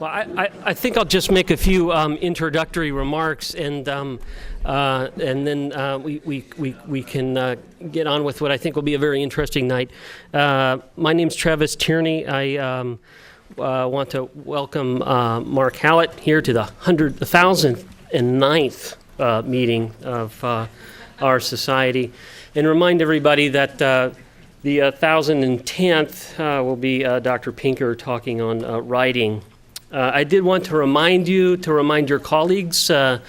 Well, I think I'll just make a few introductory remarks, and then we can get on with what I think will be a very interesting night. My name's Travis Tierney. I want to welcome Mark Hallett here to the 1009th meeting of our society, and remind everybody that the 1010th will be Dr. Pinker talking on writing. I did want to remind your colleagues to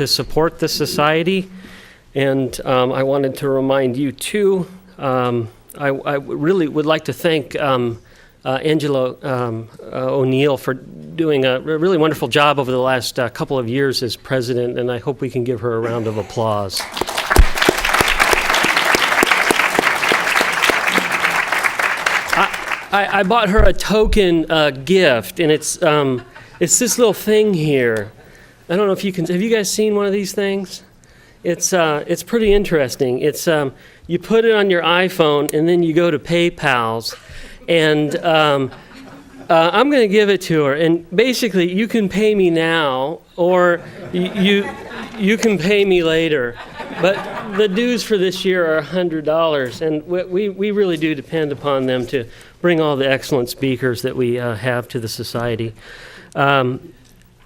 support the society, and I wanted to remind you too. I really would like to thank Angela O'Neill for doing a really wonderful job over the last couple of years as president, and I hope we can give her a round of applause. I bought her a token gift, and it's this little thing here. I don't know if you can. Have you guys seen one of these things? It's pretty interesting. It's you put it on your iPhone, and then you go to PayPal's, and I'm going to give it to her. And basically, you can pay me now, or you can pay me later. But the dues for this year are $100, and we really do depend upon them to bring all the excellent speakers that we have to the society. So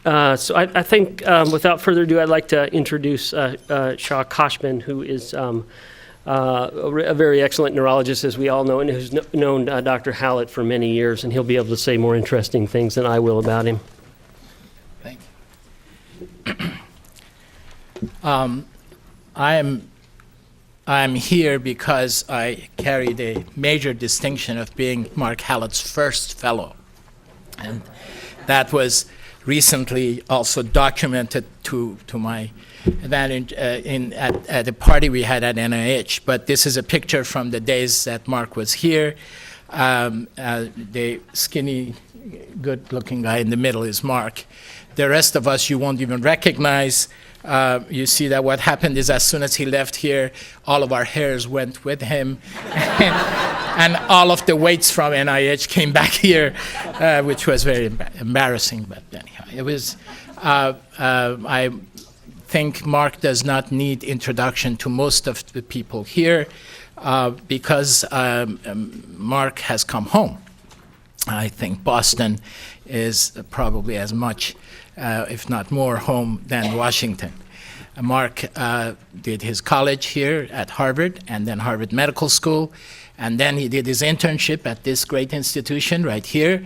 I think, without further ado, I'd like to introduce Shah Koshman, who is a very excellent neurologist, as we all know, and who's known Dr. Hallett for many years, and he'll be able to say more interesting things than I will about him. Thank you. I'm here because I carry the major distinction of being Mark Hallett's first fellow. And that was recently also documented to my advantage at a party we had at NIH. But this is a picture from the days that Mark was here. The skinny, good-looking guy in the middle is Mark. The rest of us you won't even recognize. You see that what happened is as soon as he left here, all of our hairs went with him, and all of the weights from NIH came back here, which was very embarrassing. But anyhow, it was. I think Mark does not need introduction to most of the people here because Mark has come home. I think Boston is probably as much, if not more, home than Washington. Mark did his college here at Harvard and then Harvard Medical School, and then he did his internship at this great institution right here,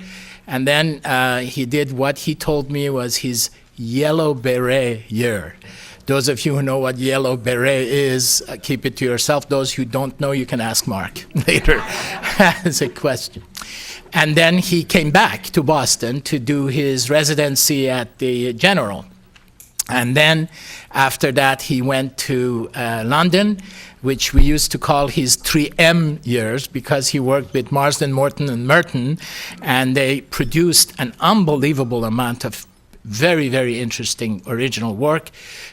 and then he did what he told me was his yellow beret year. Those of you who know what yellow beret is, keep it to yourself. Those who don't know, you can ask Mark later as a question. And then he came back to Boston to do his residency at the General. And then after that, he went to London, which we used to call his 3M years because he worked with Marsden, Morton, and Merton, and they produced an unbelievable amount of very, very interesting original work,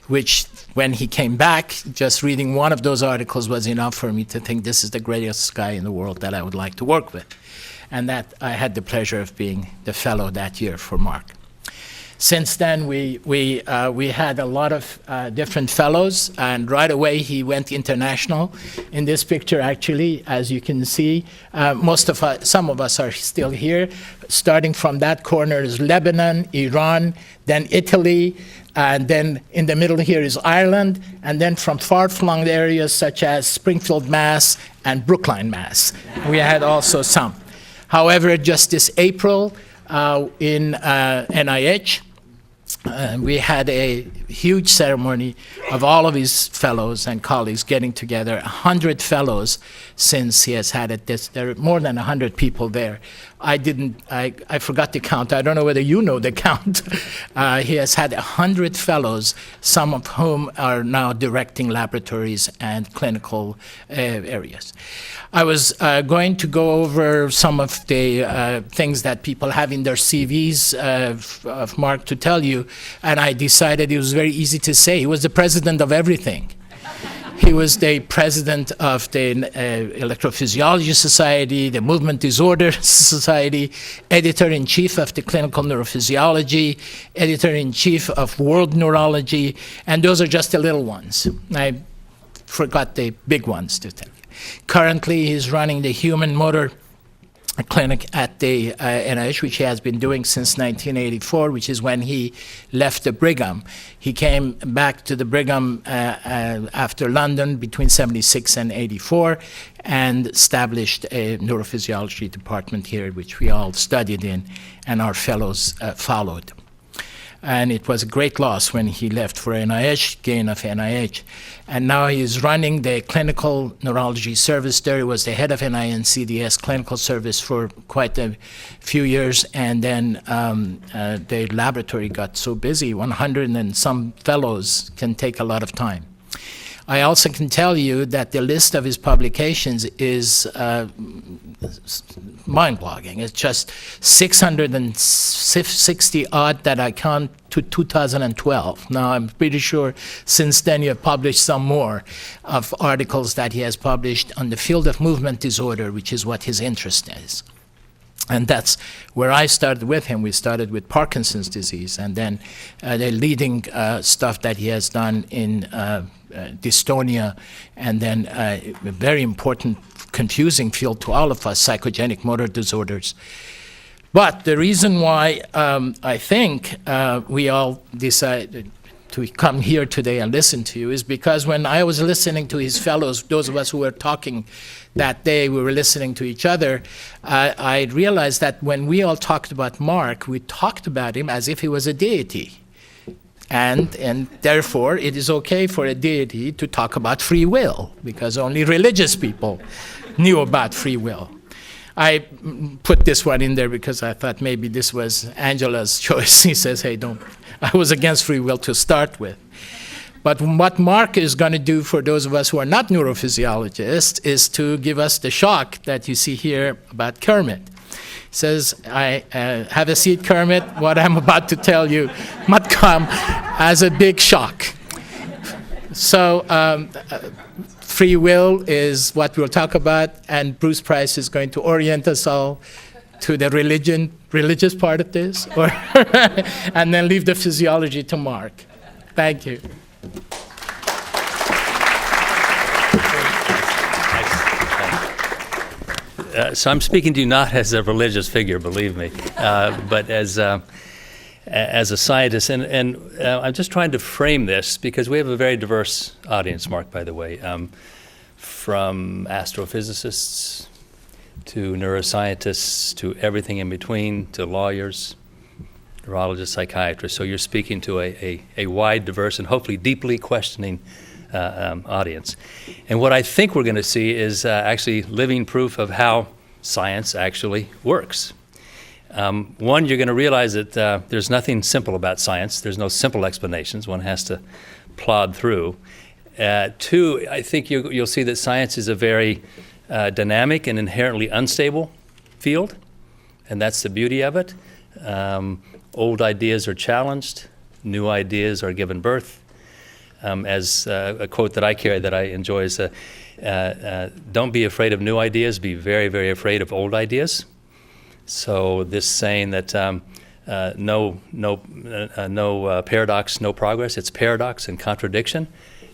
which when he came back, just reading one of those articles was enough for me to think this is the greatest guy in the world that I would like to work with. And that I had the pleasure of being the fellow that year for Mark. Since then, we had a lot of different fellows, and right away he went international. In this picture, actually, as you can see, some of us are still here. Starting from that corner is Lebanon, Iran, then Italy, and then in the middle here is Ireland, and then from far-flung areas such as Springfield, Mass, and Brookline, Mass. We had also some. However, just this April in NIH, we had a huge ceremony of all of his fellows and colleagues getting together, 100 fellows since he has had it. There are more than 100 people there. I forgot to count. I don't know whether you know the count. He has had 100 fellows, some of whom are now directing laboratories and clinical areas. I was going to go over some of the things that people have in their CVs of Mark to tell you, and I decided it was very easy to say. He was the president of everything. He he was the president of the Electrophysiology Society, the Movement Disorder Society, editor-in-chief of the Clinical Neurophysiology, editor-in-chief of World Neurology, and those are just the little ones. I forgot the big ones to tell you. Currently, he's running the Human Motor Clinic at the NIH, which he has been doing since 1984, which is when he left the Brigham. He came back to the Brigham after London between 76 and 84 and established a neurophysiology department here, which we all studied in, and our fellows followed. And it was a great loss when he left for NIH, gain of NIH. And now he is running the clinical neurology service there. He was the head of NINCDS clinical service for quite a few years. And then the laboratory got so busy, 100 and some fellows can take a lot of time. I also can tell you that the list of his publications is mind-boggling. It's just 660 odd that I count to 2012. Now, I'm pretty sure since then you have published some more of articles that he has published on the field of movement disorder, which is what his interest is. And that's where I started with him. We started with Parkinson's disease, and then the leading stuff that he has done in dystonia, and then a very important, confusing field to all of us, psychogenic motor disorders. But the reason why I think we all decided to come here today and listen to you is because when I was listening to his fellows, those of us who were talking that day, we were listening to each other, I realized that when we all talked about Mark, we talked about him as if he was a deity. And therefore, it is okay for a deity to talk about free will, because only religious people knew about free will. I put this one in there because I thought maybe this was Angela's choice. He says, hey, don't. I was against free will to start with. But what Mark is going to do for those of us who are not neurophysiologists is to give us the shock that you see here about Kermit. He says, have a seat, Kermit. What I'm about to tell you might come as a big shock. So free will is what we'll talk about, and Bruce Price is going to orient us all to the religious part of this, and then leave the physiology to Mark. Thank you. So I'm speaking to you not as a religious figure, believe me, but as a scientist. And I'm just trying to frame this because we have a very diverse audience, Mark, by the way, from astrophysicists to neuroscientists to everything in between to lawyers, neurologists, psychiatrists. So you're speaking to a wide, diverse, and hopefully deeply questioning audience. And what I think we're going to see is actually living proof of how science actually works. One, you're going to realize that there's nothing simple about science. There's no simple explanations. One has to plod through. Two, I think you'll see that science is a very dynamic and inherently unstable field, and that's the beauty of it. Old ideas are challenged. New ideas are given birth. As a quote that I carry that I enjoy is, don't be afraid of new ideas, be very, very afraid of old ideas. So this saying that no paradox, no progress, it's paradox and contradiction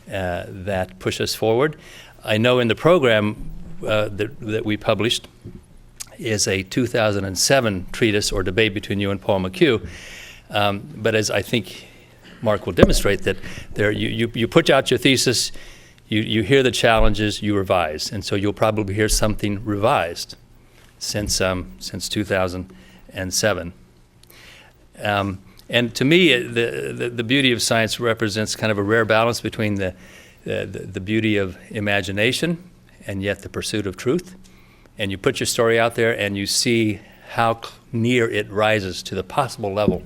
that push us forward. I know in the program that we published is a 2007 treatise or debate between you and Paul McHugh, but as I think Mark will demonstrate that there you put out your thesis, you hear the challenges, you revise, and so you'll probably hear something revised since 2007. And to me, the beauty of science represents kind of a rare balance between the beauty of imagination and yet the pursuit of truth. And you put your story out there and you see how near it rises to the possible level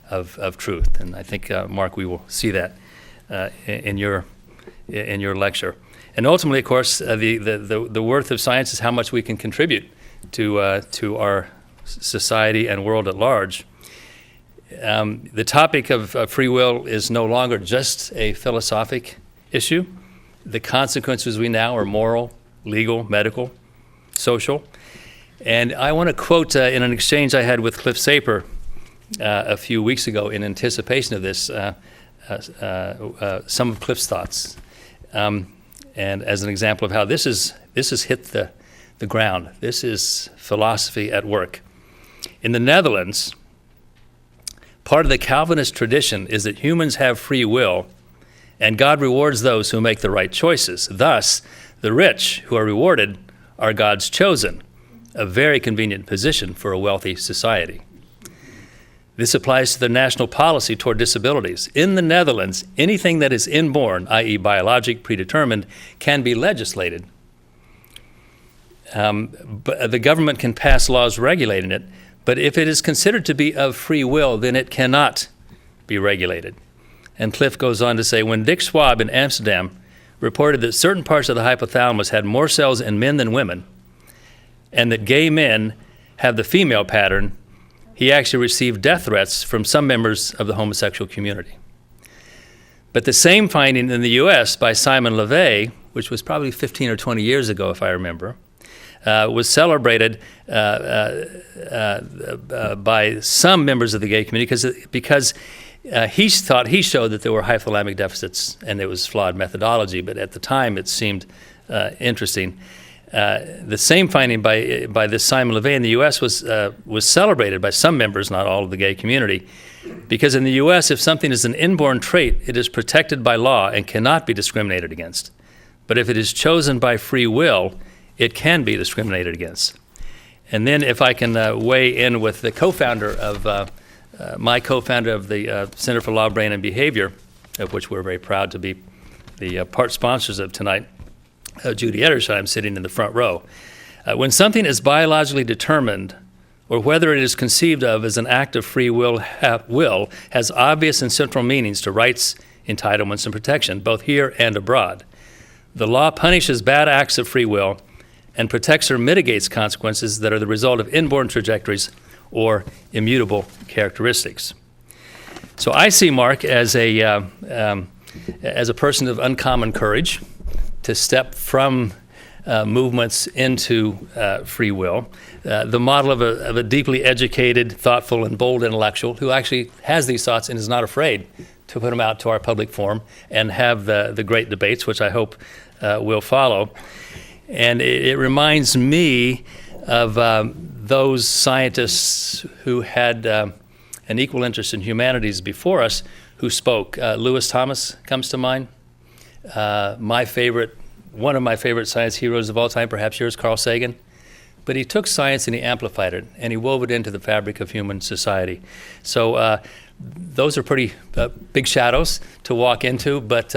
of truth. And I think, Mark, we will see that in your lecture. And ultimately, of course, the worth of science is how much we can contribute to our society and world at large. The topic of free will is no longer just a philosophic issue. The consequences we now are moral, legal, medical, social. And I want to quote in an exchange I had with Cliff Saper a few weeks ago in anticipation of this, some of Cliff's thoughts. And as an example of how this has hit the ground. This is philosophy at work. In the Netherlands, part of the Calvinist tradition is that humans have free will, and God rewards those who make the right choices. Thus, the rich who are rewarded are God's chosen, a very convenient position for a wealthy society. This applies to the national policy toward disabilities. In the Netherlands, anything that is inborn, i.e. biologic, predetermined, can be legislated. But the government can pass laws regulating it, but if it is considered to be of free will, then it cannot be regulated. And Cliff goes on to say, when Dick Schwab in Amsterdam reported that certain parts of the hypothalamus had more cells in men than women, and that gay men have the female pattern, he actually received death threats from some members of the homosexual community. But the same finding in the US by Simon LeVay, which was probably 15 or 20 years ago, if I remember, was celebrated by some members of the gay community because he thought he showed that there were hypothalamic deficits and it was flawed methodology, but at the time it seemed interesting. The same finding by this Simon LeVay in the U.S. was celebrated by some members, not all of the gay community, because in the U.S. if something is an inborn trait, it is protected by law and cannot be discriminated against. But if it is chosen by free will, it can be discriminated against. And then if I can weigh in with the co-founder of, my co-founder of the Center for Law, Brain, and Behavior, of which we're very proud to be the part sponsors of tonight, Judy Edersheim, sitting in the front row. When something is biologically determined, or whether it is conceived of as an act of free will, has obvious and central meanings to rights, entitlements, and protection, both here and abroad. The law punishes bad acts of free will and protects or mitigates consequences that are the result of inborn trajectories or immutable characteristics. So I see Mark as a person of uncommon courage to step from movements into free will, the model of a deeply educated, thoughtful, and bold intellectual who actually has these thoughts and is not afraid to put them out to our public forum and have the great debates, which I hope will follow. And it reminds me of those scientists who had an equal interest in humanities before us who spoke. Lewis Thomas comes to mind. One of my favorite science heroes of all time, perhaps yours, Carl Sagan. But he took science and he amplified it, and he wove it into the fabric of human society. So those are pretty big shadows to walk into, but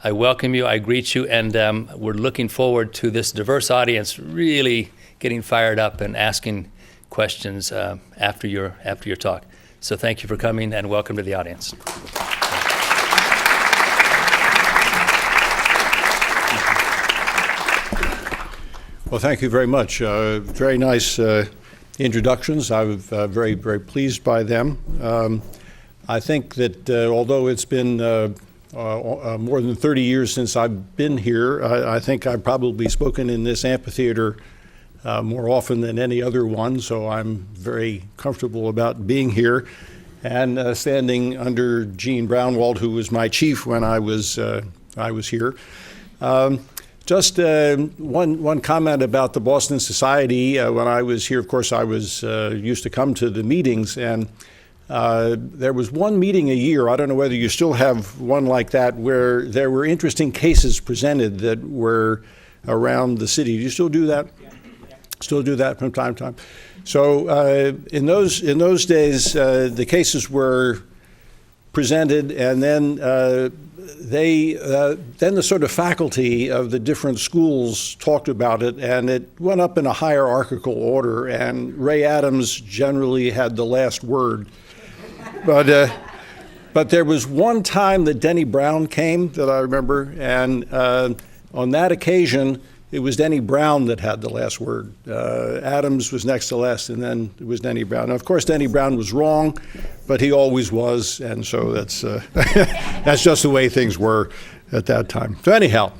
I welcome you, I greet you, and we're looking forward to this diverse audience really getting fired up and asking questions after your talk. So thank you for coming, and welcome to the audience. Well, thank you very much. Very nice introductions. I was very, very pleased by them. I think that although it's been more than 30 years since I've been here, I think I've probably spoken in this amphitheater more often than any other one, so I'm very comfortable about being here and standing under Gene Brownwald, who was my chief when I was here. Just one comment about the Boston Society. When I was here, of course, I was used to come to the meetings, and there was one meeting a year, I don't know whether you still have one like that, where there were interesting cases presented that were around the city. Do you still do that? Yeah. Still do that from time to time? So in those days, the cases were presented, and then then the sort of faculty of the different schools talked about it, and it went up in a hierarchical order, and Ray Adams generally had the last word. But there was one time that Denny Brown came that I remember, and on that occasion, it was Denny Brown that had the last word. Adams was next to last, and then it was Denny Brown. Now, of course, Denny Brown was wrong, but he always was, and so that's that's just the way things were at that time. So anyhow,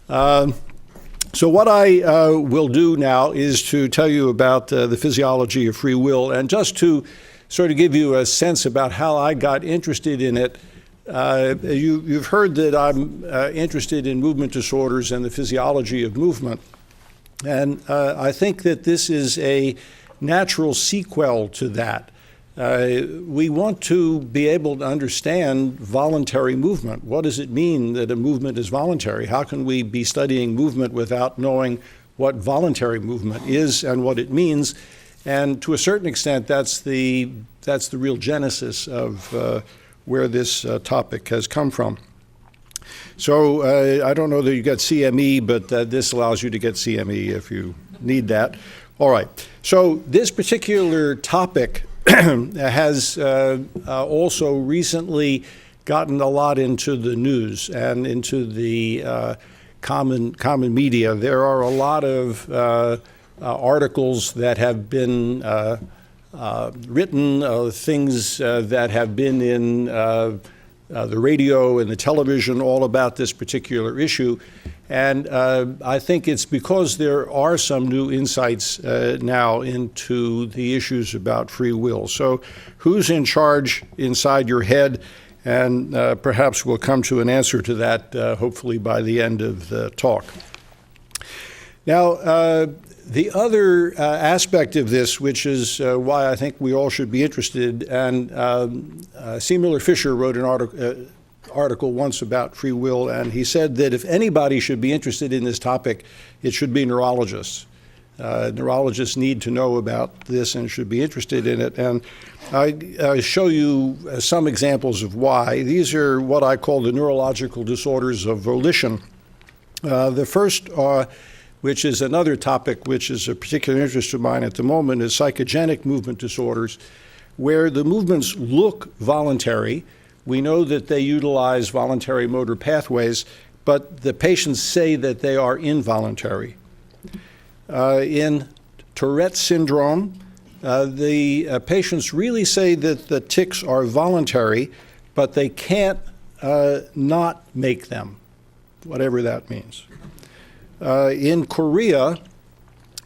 so what I will do now is to tell you about the physiology of free will, and just to sort of give you a sense about how I got interested in it. You've heard that I'm interested in movement disorders and the physiology of movement. And I think that this is a natural sequel to that. We want to be able to understand voluntary movement. What does it mean that a movement is voluntary? How can we be studying movement without knowing what voluntary movement is and what it means? And to a certain extent, that's the real genesis of where this topic has come from. So I don't know that you get CME, but this allows you to get CME if you need that. All right. So this particular topic has also recently gotten a lot into the news and into the common media. There are a lot of articles that have been written, things that have been in the radio and the television all about this particular issue. And I think it's because there are some new insights now into the issues about free will. So who's in charge inside your head? And perhaps we'll come to an answer to that hopefully by the end of the talk. Now, the other aspect of this, which is why I think we all should be interested, and C. Miller Fisher wrote an article once about free will, and he said that if anybody should be interested in this topic, it should be neurologists. Neurologists need to know about this and should be interested in it. And I show you some examples of why. These are what I call the neurological disorders of volition. The first which is another topic which is a particular interest of mine at the moment, is psychogenic movement disorders, where the movements look voluntary. We know that they utilize voluntary motor pathways, but the patients say that they are involuntary. In Tourette syndrome, the patients really say that the tics are voluntary, but they can't not make them, whatever that means. In Korea,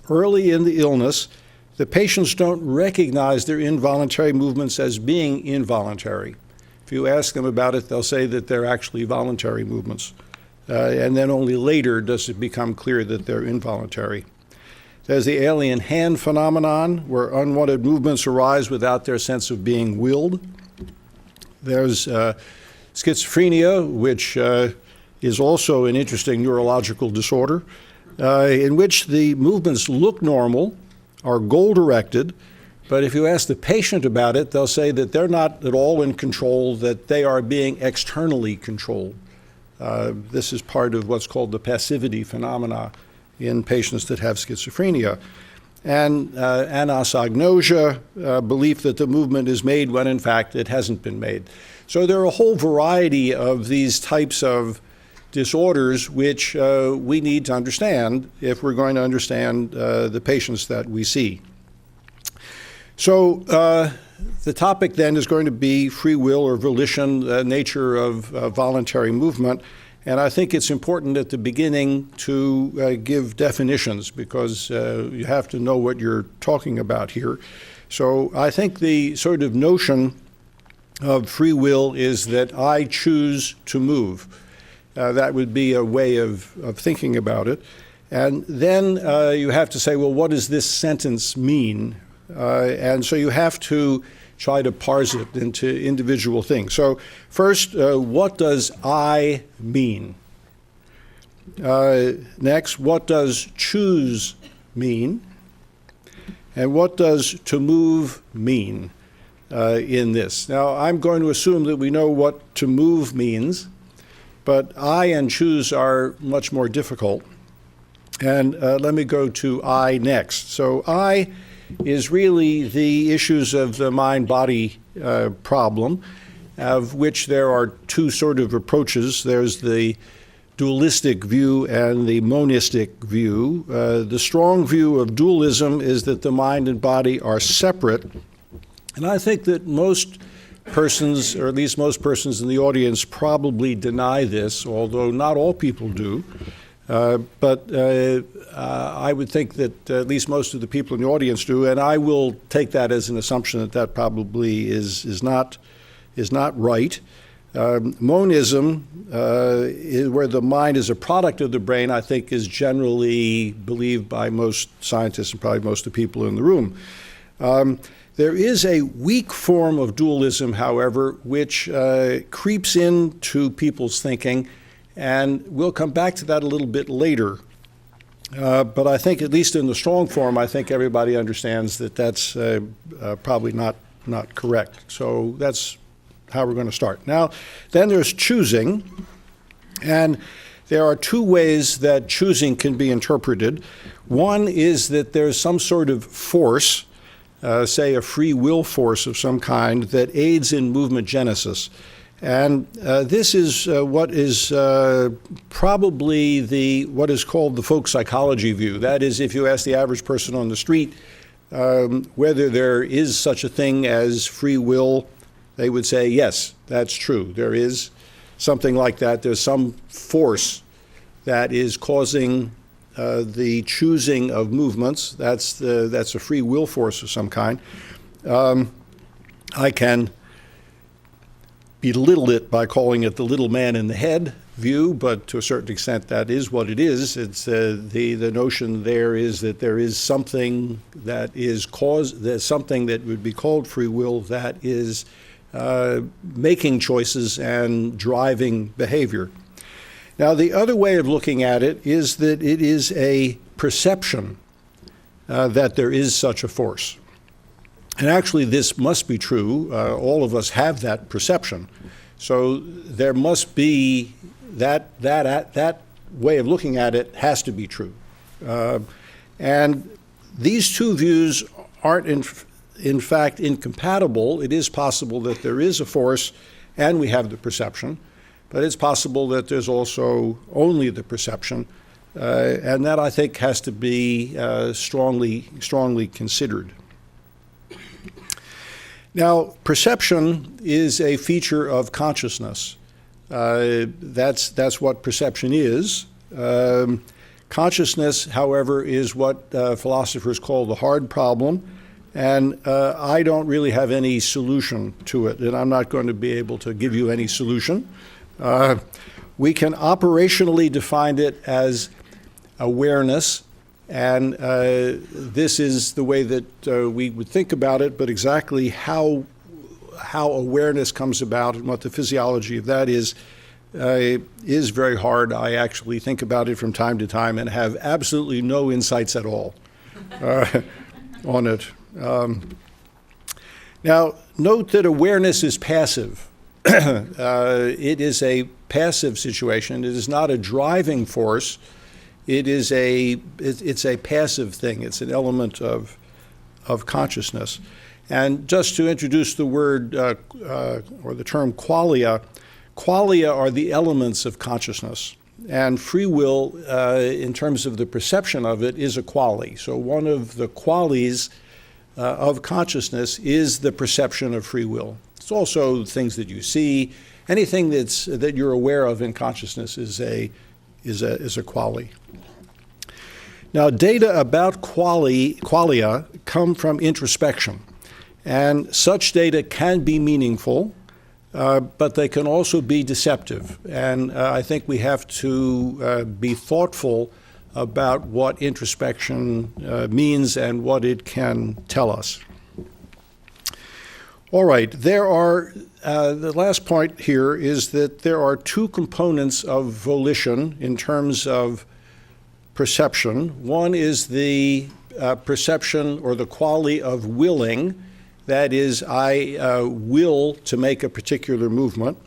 early in the illness, the patients don't recognize their involuntary movements as being involuntary. If you ask them about it, they'll say that they're actually voluntary movements. And then only later does it become clear that they're involuntary. There's the alien hand phenomenon, where unwanted movements arise without their sense of being willed. There's schizophrenia, which is also an interesting neurological disorder, in which the movements look normal, are goal-directed, but if you ask the patient about it, they'll say that they're not at all in control, that they are being externally controlled. This is part of what's called the passivity phenomena in patients that have schizophrenia. And anosognosia, belief that the movement is made when in fact it hasn't been made. So there are a whole variety of these types of disorders which we need to understand if we're going to understand the patients that we see. So the topic then is going to be free will or volition, the nature of voluntary movement. And I think it's important at the beginning to give definitions, because you have to know what you're talking about here. So I think the sort of notion of free will is that I choose to move. That would be a way of thinking about it. And then you have to say, well, what does this sentence mean? And so you have to try to parse it into individual things. So first, what does I mean? Next, what does choose mean? And what does to move mean in this? Now, I'm going to assume that we know what to move means, but I and choose are much more difficult. And let me go to I next. So I is really the issues of the mind-body problem, of which there are two sort of approaches. There's the dualistic view and the monistic view. The strong view of dualism is that the mind and body are separate. And I think that most persons, or at least most persons in the audience, probably deny this, although not all people do. But I would think that at least most of the people in the audience do, and I will take that as an assumption that that probably is not right. Monism, where the mind is a product of the brain, I think is generally believed by most scientists and probably most of the people in the room. There is a weak form of dualism, however, which creeps into people's thinking, and we'll come back to that a little bit later. But I think, at least in the strong form, I think everybody understands that that's probably not correct. So that's how we're going to start. Now, then there's choosing, and there are two ways that choosing can be interpreted. One is that there's some sort of force, say a free will force of some kind, that aids in movement genesis. And this is what is probably what is called the folk psychology view. That is, if you ask the average person on the street whether there is such a thing as free will, they would say, yes, that's true. There is something like that. There's some force that is causing the choosing of movements. That's a free will force of some kind. I can belittle it by calling it the little man in the head view, but to a certain extent that is what it is. It's the notion there is that there is something that is there's something that would be called free will that is making choices and driving behavior. Now, the other way of looking at it is that it is a perception that there is such a force. And actually, this must be true. All of us have that perception. So there must be that way of looking at it has to be true. And these two views aren't in fact incompatible. It is possible that there is a force and we have the perception, but it's possible that there's also only the perception, and that I think has to be strongly considered. Now, perception is a feature of consciousness. That's what perception is. Consciousness, however, is what philosophers call the hard problem, and I don't really have any solution to it, and I'm not going to be able to give you any solution. We can operationally define it as awareness, and this is the way that we would think about it, but exactly how awareness comes about and what the physiology of that is very hard. I actually think about it from time to time and have absolutely no insights at all on it. Now, note that awareness is passive. It is a passive situation. It is not a driving force. It's a passive thing. It's an element of consciousness. And just to introduce the word or the term qualia are the elements of consciousness. And free will, in terms of the perception of it, is a quali. So one of the qualities of consciousness is the perception of free will. It's also things that you see. Anything that you're aware of in consciousness is a quali. Now, data about qualia come from introspection, and such data can be meaningful, but they can also be deceptive. And I think we have to be thoughtful about what introspection means and what it can tell us. All right, the last point here is that there are two components of volition in terms of perception. One is the perception or the quality of willing. That is, I will to make a particular movement.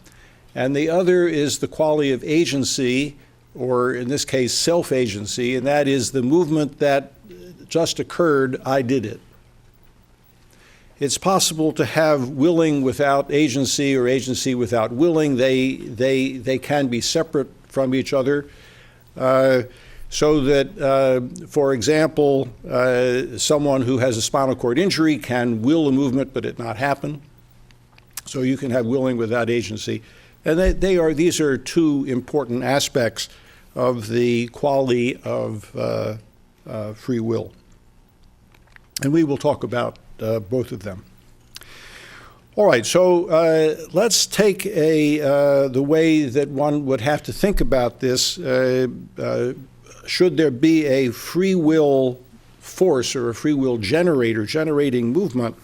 And the other is the quality of agency, or in this case, self-agency, and that is the movement that just occurred, I did it. It's possible to have willing without agency or agency without willing. They can be separate from each other. So that, for example, someone who has a spinal cord injury can will a movement but it not happen. So you can have willing without agency. And these are two important aspects of the quality of free will. And we will talk about both of them. All right, so let's take the way that one would have to think about this. Should there be a free will force or a free will generator generating movement,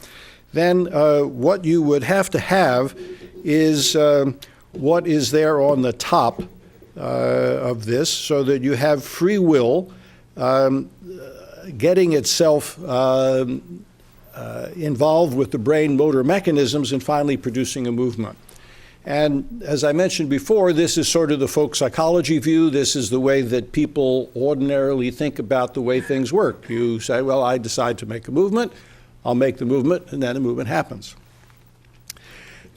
then what you would have to have is what is there on the top of this, so that you have free will getting itself involved with the brain motor mechanisms and finally producing a movement. And as I mentioned before, this is sort of the folk psychology view. This is the way that people ordinarily think about the way things work. You say, well, I decide to make a movement, I'll make the movement, and then the movement happens.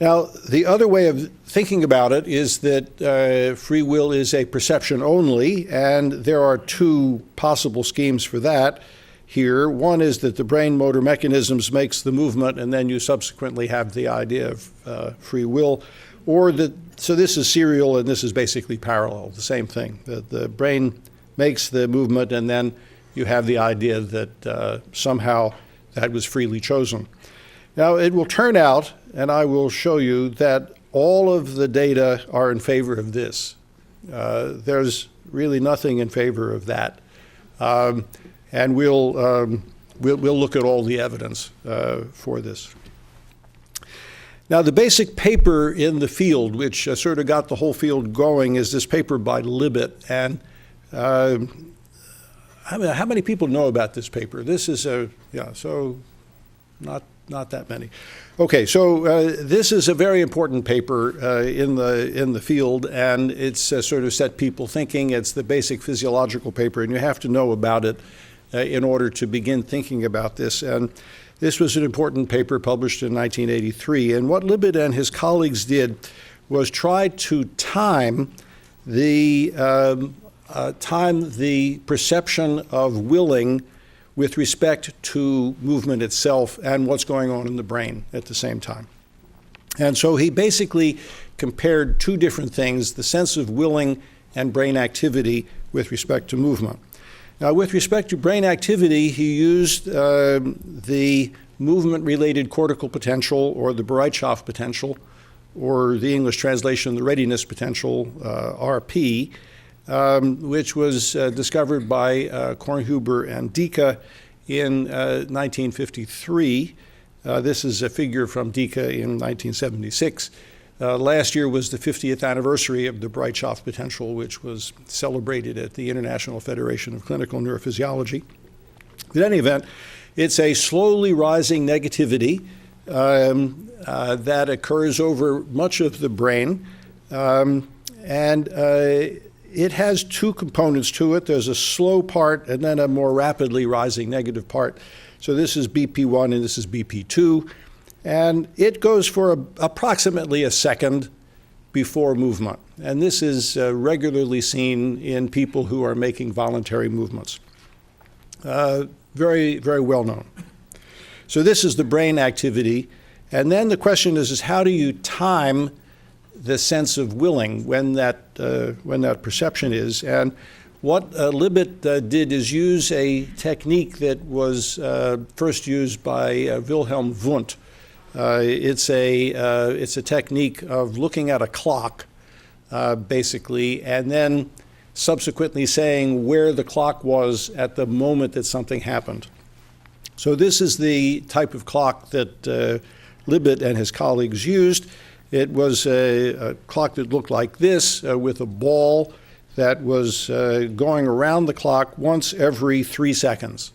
Now, the other way of thinking about it is that free will is a perception only, and there are two possible schemes for that here. One is that the brain motor mechanisms makes the movement, and then you subsequently have the idea of free will. So this is serial, and this is basically parallel, the same thing. The brain makes the movement, and then you have the idea that somehow that was freely chosen. Now, it will turn out, and I will show you, that all of the data are in favor of this. There's really nothing in favor of that. And we'll look at all the evidence for this. Now, the basic paper in the field, which sort of got the whole field going, is this paper by Libet. And how many people know about this paper? This is so not that many. Okay, so this is a very important paper in the field, and it's sort of set people thinking. It's the basic physiological paper, and you have to know about it in order to begin thinking about this. And this was an important paper published in 1983. And what Libet and his colleagues did was try to time the perception of willing with respect to movement itself and what's going on in the brain at the same time. And so he basically compared two different things, the sense of willing and brain activity with respect to movement. Now, with respect to brain activity, he used the movement-related cortical potential, or the Bereitschaft potential, or the English translation, the readiness potential, RP, which was discovered by Kornhuber and Dika in 1953. This is a figure from Dika in 1976. Last year was the 50th anniversary of the Bereitschaft potential, which was celebrated at the International Federation of Clinical Neurophysiology. In any event, it's a slowly rising negativity that occurs over much of the brain, and it has two components to it. There's a slow part and then a more rapidly rising negative part. So this is BP1 and this is BP2. And it goes for approximately a second before movement. And this is regularly seen in people who are making voluntary movements. Very, very well known. So this is the brain activity. And then the question is how do you time the sense of willing when that perception is? And what Libet did is use a technique that was first used by Wilhelm Wundt. It's a technique of looking at a clock, basically, and then subsequently saying where the clock was at the moment that something happened. So this is the type of clock that Libet and his colleagues used. It was a clock that looked like this, with a ball that was going around the clock once every 3 seconds.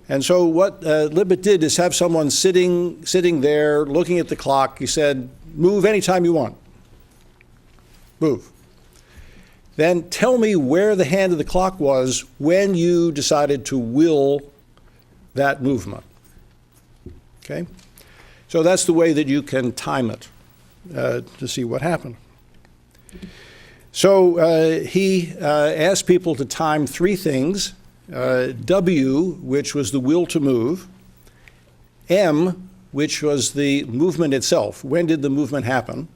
And so what Libet did is have someone sitting there looking at the clock. He said, move anytime you want. Move. Then tell me where the hand of the clock was when you decided to will that movement. Okay? So that's the way that you can time it to see what happened. So he asked people to time three things. W, which was the will to move, M, which was the movement itself. When did the movement happen?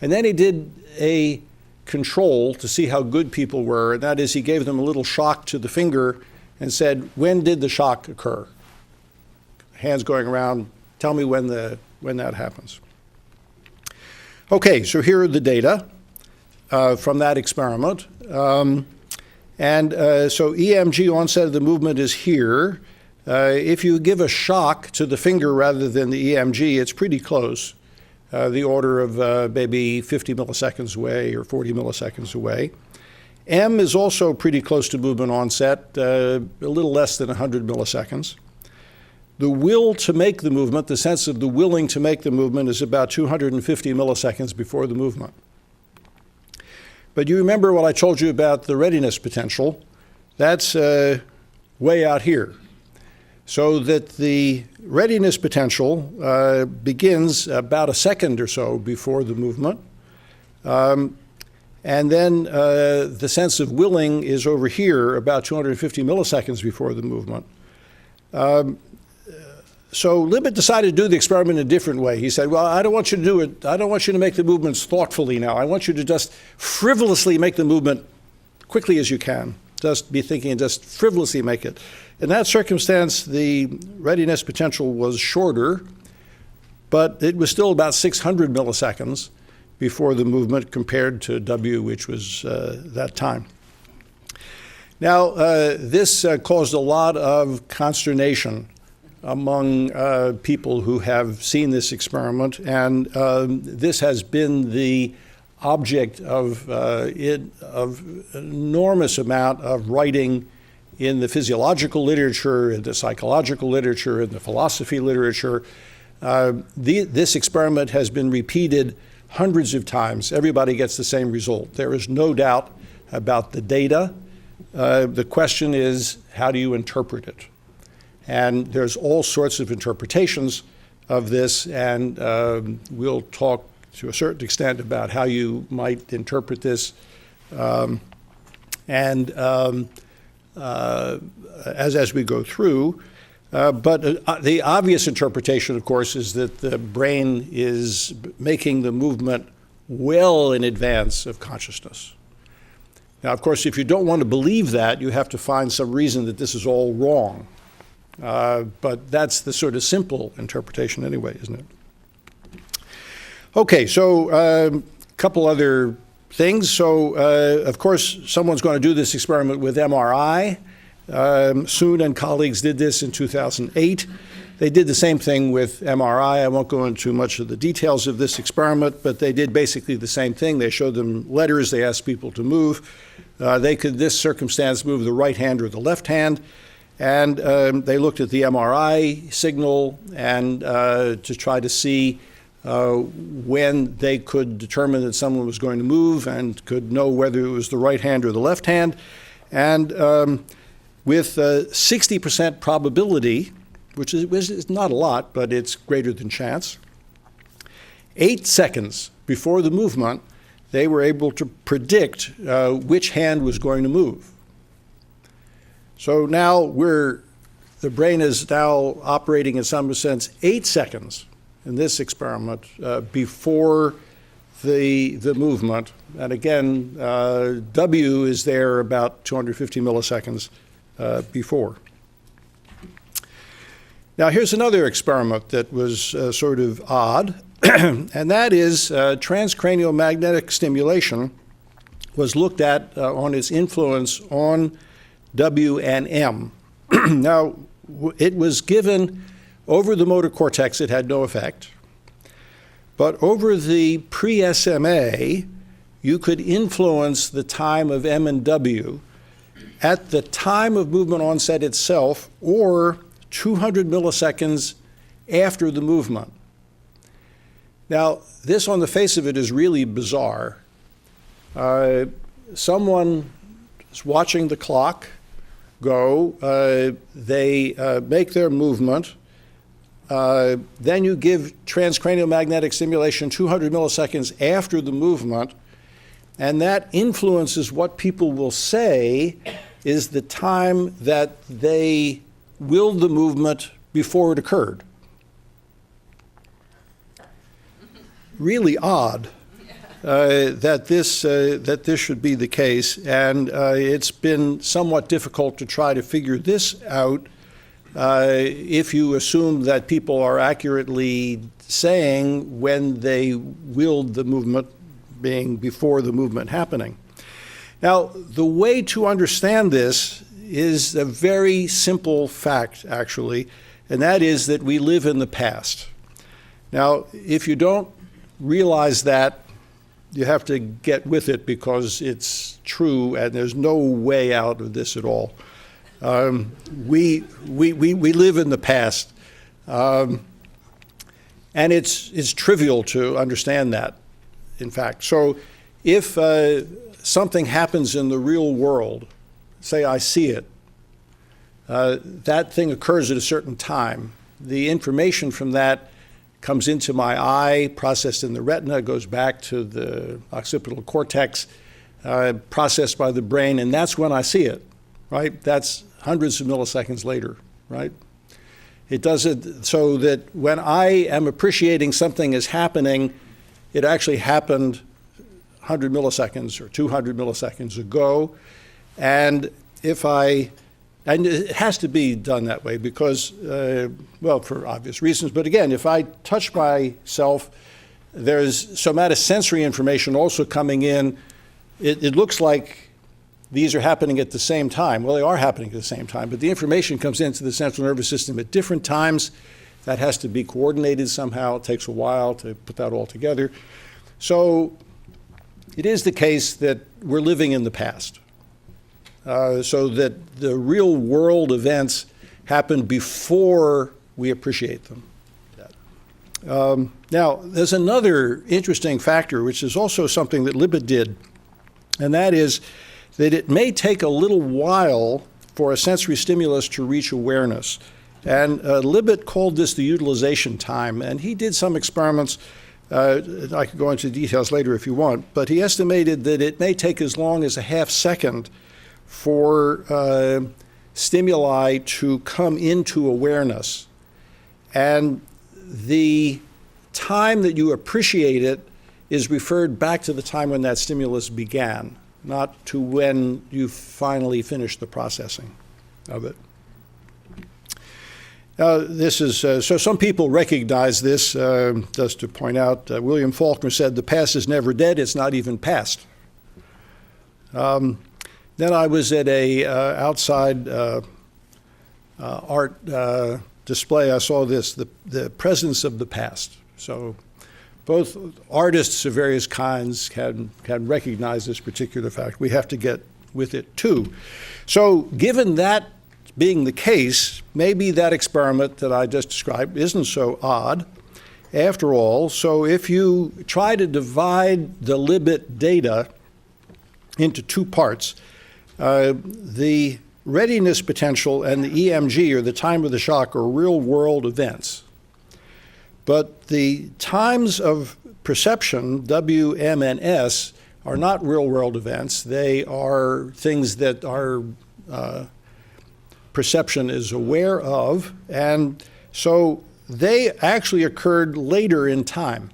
And then he did a control to see how good people were, and that is he gave them a little shock to the finger and said, when did the shock occur? Hands going around, tell me when that happens. Okay, so here are the data from that experiment. So EMG onset of the movement is here. If you give a shock to the finger rather than the EMG, it's pretty close, the order of maybe 50 milliseconds away or 40 milliseconds away. M is also pretty close to movement onset, a little less than 100 milliseconds. The will to make the movement, the sense of the willing to make the movement, is about 250 milliseconds before the movement. But you remember what I told you about the readiness potential. That's way out here. So that the readiness potential begins about a second or so before the movement. And then the sense of willing is over here about 250 milliseconds before the movement. So Libet decided to do the experiment in a different way. He said, well, I don't want you to do it. I don't want you to make the movements thoughtfully now. I want you to just frivolously make the movement quickly as you can. Just be thinking and just frivolously make it. In that circumstance, the readiness potential was shorter, but it was still about 600 milliseconds before the movement compared to W, which was that time. Now, this caused a lot of consternation among people who have seen this experiment, and this has been the object of enormous amount of writing in the physiological literature, in the psychological literature, in the philosophy literature. This experiment has been repeated hundreds of times. Everybody gets the same result. There is no doubt about the data. The question is, how do you interpret it? And there's all sorts of interpretations of this, and we'll talk to a certain extent about how you might interpret this. As we go through. But the obvious interpretation, of course, is that the brain is making the movement well in advance of consciousness. Now, of course, if you don't want to believe that, you have to find some reason that this is all wrong. But that's the sort of simple interpretation anyway, isn't it? Okay, so a couple other things. So, of course, someone's going to do this experiment with MRI. Soon and colleagues did this in 2008. They did the same thing with MRI. I won't go into much of the details of this experiment, but they did basically the same thing. They showed them letters. They asked people to move. They could, in this circumstance, move the right hand or the left hand. And they looked at the MRI signal and to try to see when they could determine that someone was going to move and could know whether it was the right hand or the left hand. And with 60% probability, which is not a lot, but it's greater than chance, 8 seconds before the movement, they were able to predict which hand was going to move. So now the brain is now operating in some sense 8 seconds in this experiment before the movement. And again, W is there about 250 milliseconds before. Now here's another experiment that was sort of odd, and that is transcranial magnetic stimulation was looked at on its influence on W and M. Now, it was given over the motor cortex, it had no effect. But over the pre-SMA, you could influence the time of M and W at the time of movement onset itself or 200 milliseconds after the movement. Now, this on the face of it is really bizarre. Someone is watching the clock go, they make their movement, then you give transcranial magnetic stimulation 200 milliseconds after the movement, and that influences what people will say is the time that they willed the movement before it occurred. really odd that this should be the case, and it's been somewhat difficult to try to figure this out if you assume that people are accurately saying when they willed the movement being before the movement happening. Now, the way to understand this is a very simple fact, actually, and that is that we live in the past. Now, if you don't realize that, you have to get with it because it's true and there's no way out of this at all. We live in the past, and it's trivial to understand that, in fact. So if something happens in the real world, say I see it, that thing occurs at a certain time. The information from that comes into my eye, processed in the retina, goes back to the occipital cortex, processed by the brain, and that's when I see it, right? That's hundreds of milliseconds later, right? It does it so that when I am appreciating something is happening, it actually happened 100 milliseconds or 200 milliseconds ago. And and it has to be done that way because, well, for obvious reasons, but again, if I touch myself, there's somatosensory information also coming in. It looks like these are happening at the same time. Well, they are happening at the same time, but the information comes into the central nervous system at different times. That has to be coordinated somehow. It takes a while to put that all together. So it is the case that we're living in the past. So that the real world events happen before we appreciate them. Now, there's another interesting factor, which is also something that Libet did, and that is that it may take a little while for a sensory stimulus to reach awareness. And Libet called this the utilization time, and he did some experiments. I could go into details later if you want, but he estimated that it may take as long as a half second for stimuli to come into awareness. And the time that you appreciate it is referred back to the time when that stimulus began, not to when you finally finished the processing of it. This is, so some people recognize this, just to point out, William Faulkner said, the past is never dead, it's not even past. Then I was at a outside art display. I saw this, the presence of the past. So both artists of various kinds can recognize this particular fact. We have to get with it too. So given that being the case, maybe that experiment that I just described isn't so odd after all. So if you try to divide the Libet data into two parts, the readiness potential and the EMG, or the time of the shock, are real-world events. But the times of perception, W, M, and S, are not real-world events. They are things that our perception is aware of, and so they actually occurred later in time.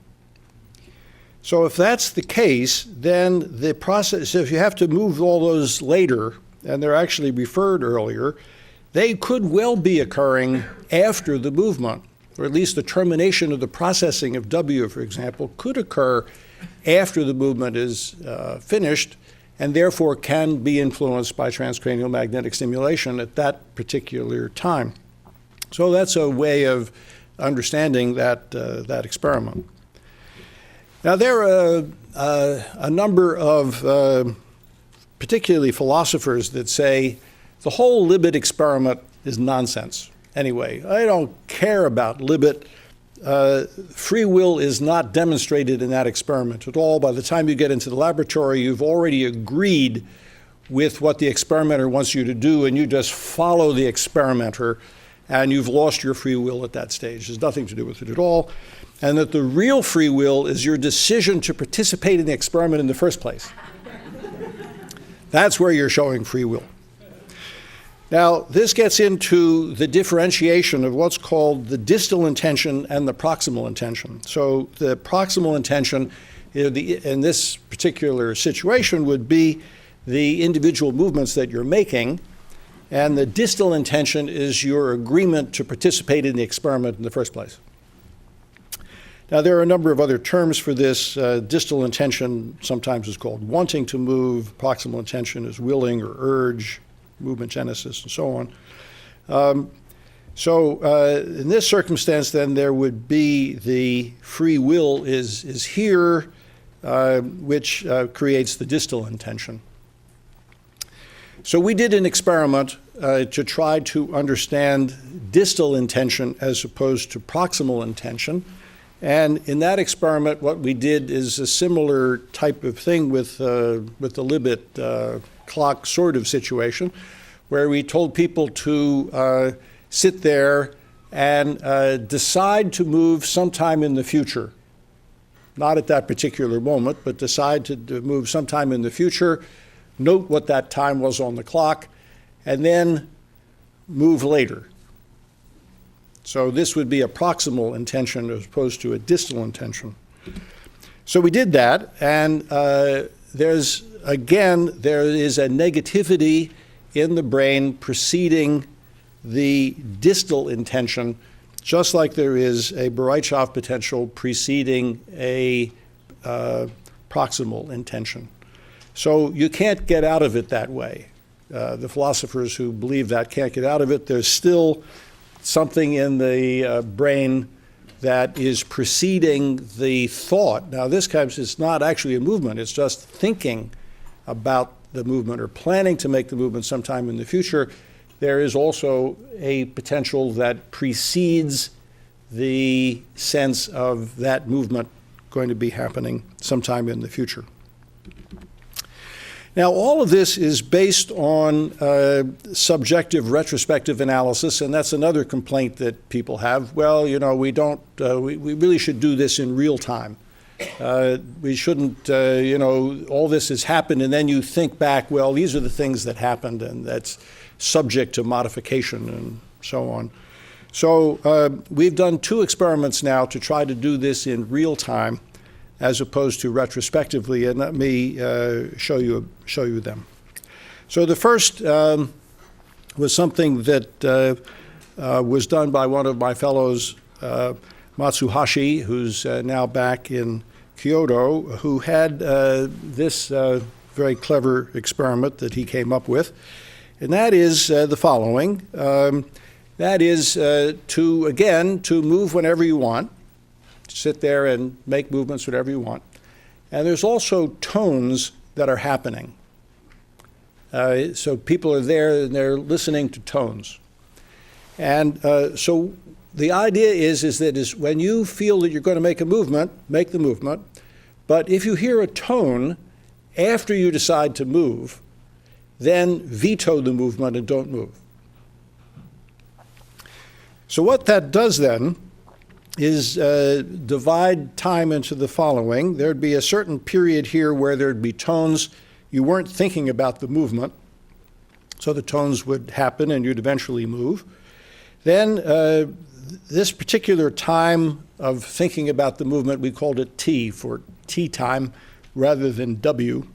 So if that's the case, then the process, if you have to move all those later, and they're actually referred earlier, they could well be occurring after the movement, or at least the termination of the processing of W, for example, could occur after the movement is finished, and therefore can be influenced by transcranial magnetic stimulation at that particular time. So that's a way of understanding that experiment. Now, there are a number of particularly philosophers that say the whole Libet experiment is nonsense. Anyway, I don't care about Libet. Free will is not demonstrated in that experiment at all. By the time you get into the laboratory, you've already agreed with what the experimenter wants you to do, and you just follow the experimenter, and you've lost your free will at that stage. There's nothing to do with it at all. And that the real free will is your decision to participate in the experiment in the first place. That's where you're showing free will. Now, this gets into the differentiation of what's called the distal intention and the proximal intention. So the proximal intention, in this particular situation, would be the individual movements that you're making, and the distal intention is your agreement to participate in the experiment in the first place. Now, there are a number of other terms for this. Distal intention sometimes is called wanting to move. Proximal intention is willing or urge, movement genesis, and so on. In this circumstance, then, there would be the free will is here, which creates the distal intention. So we did an experiment to try to understand distal intention as opposed to proximal intention. And in that experiment, what we did is a similar type of thing with the Libet clock sort of situation, where we told people to sit there and decide to move sometime in the future. Not at that particular moment, but decide to move sometime in the future, note what that time was on the clock, and then move later. So this would be a proximal intention as opposed to a distal intention. So we did that, and there is a negativity in the brain preceding the distal intention, just like there is a Bereitschaft potential preceding a proximal intention. So you can't get out of it that way. The philosophers who believe that can't get out of it. There's still something in the brain that is preceding the thought. Now, this comes, it's not actually a movement, it's just thinking about the movement or planning to make the movement sometime in the future. There is also a potential that precedes the sense of that movement going to be happening sometime in the future. Now, all of this is based on subjective retrospective analysis, and that's another complaint that people have. Well, you know, we really should do this in real time. We shouldn't, all this has happened, and then you think back, well, these are the things that happened, and that's subject to modification and so on. So we've done 2 experiments now to try to do this in real time, as opposed to retrospectively, and let me show you them. So the first was something that was done by one of my fellows, Matsuhashi, who's now back in Kyoto, who had this very clever experiment that he came up with, and that is the following. That is to move whenever you want. Sit there and make movements whatever you want. And there's also tones that are happening. So people are there and they're listening to tones. And so the idea is that when you feel that you're going to make a movement, make the movement. But if you hear a tone after you decide to move, then veto the movement and don't move. So what that does then is divide time into the following. There'd be a certain period here where there'd be tones. You weren't thinking about the movement, so the tones would happen and you'd eventually move. Then this particular time of thinking about the movement, we called it T for T time rather than W.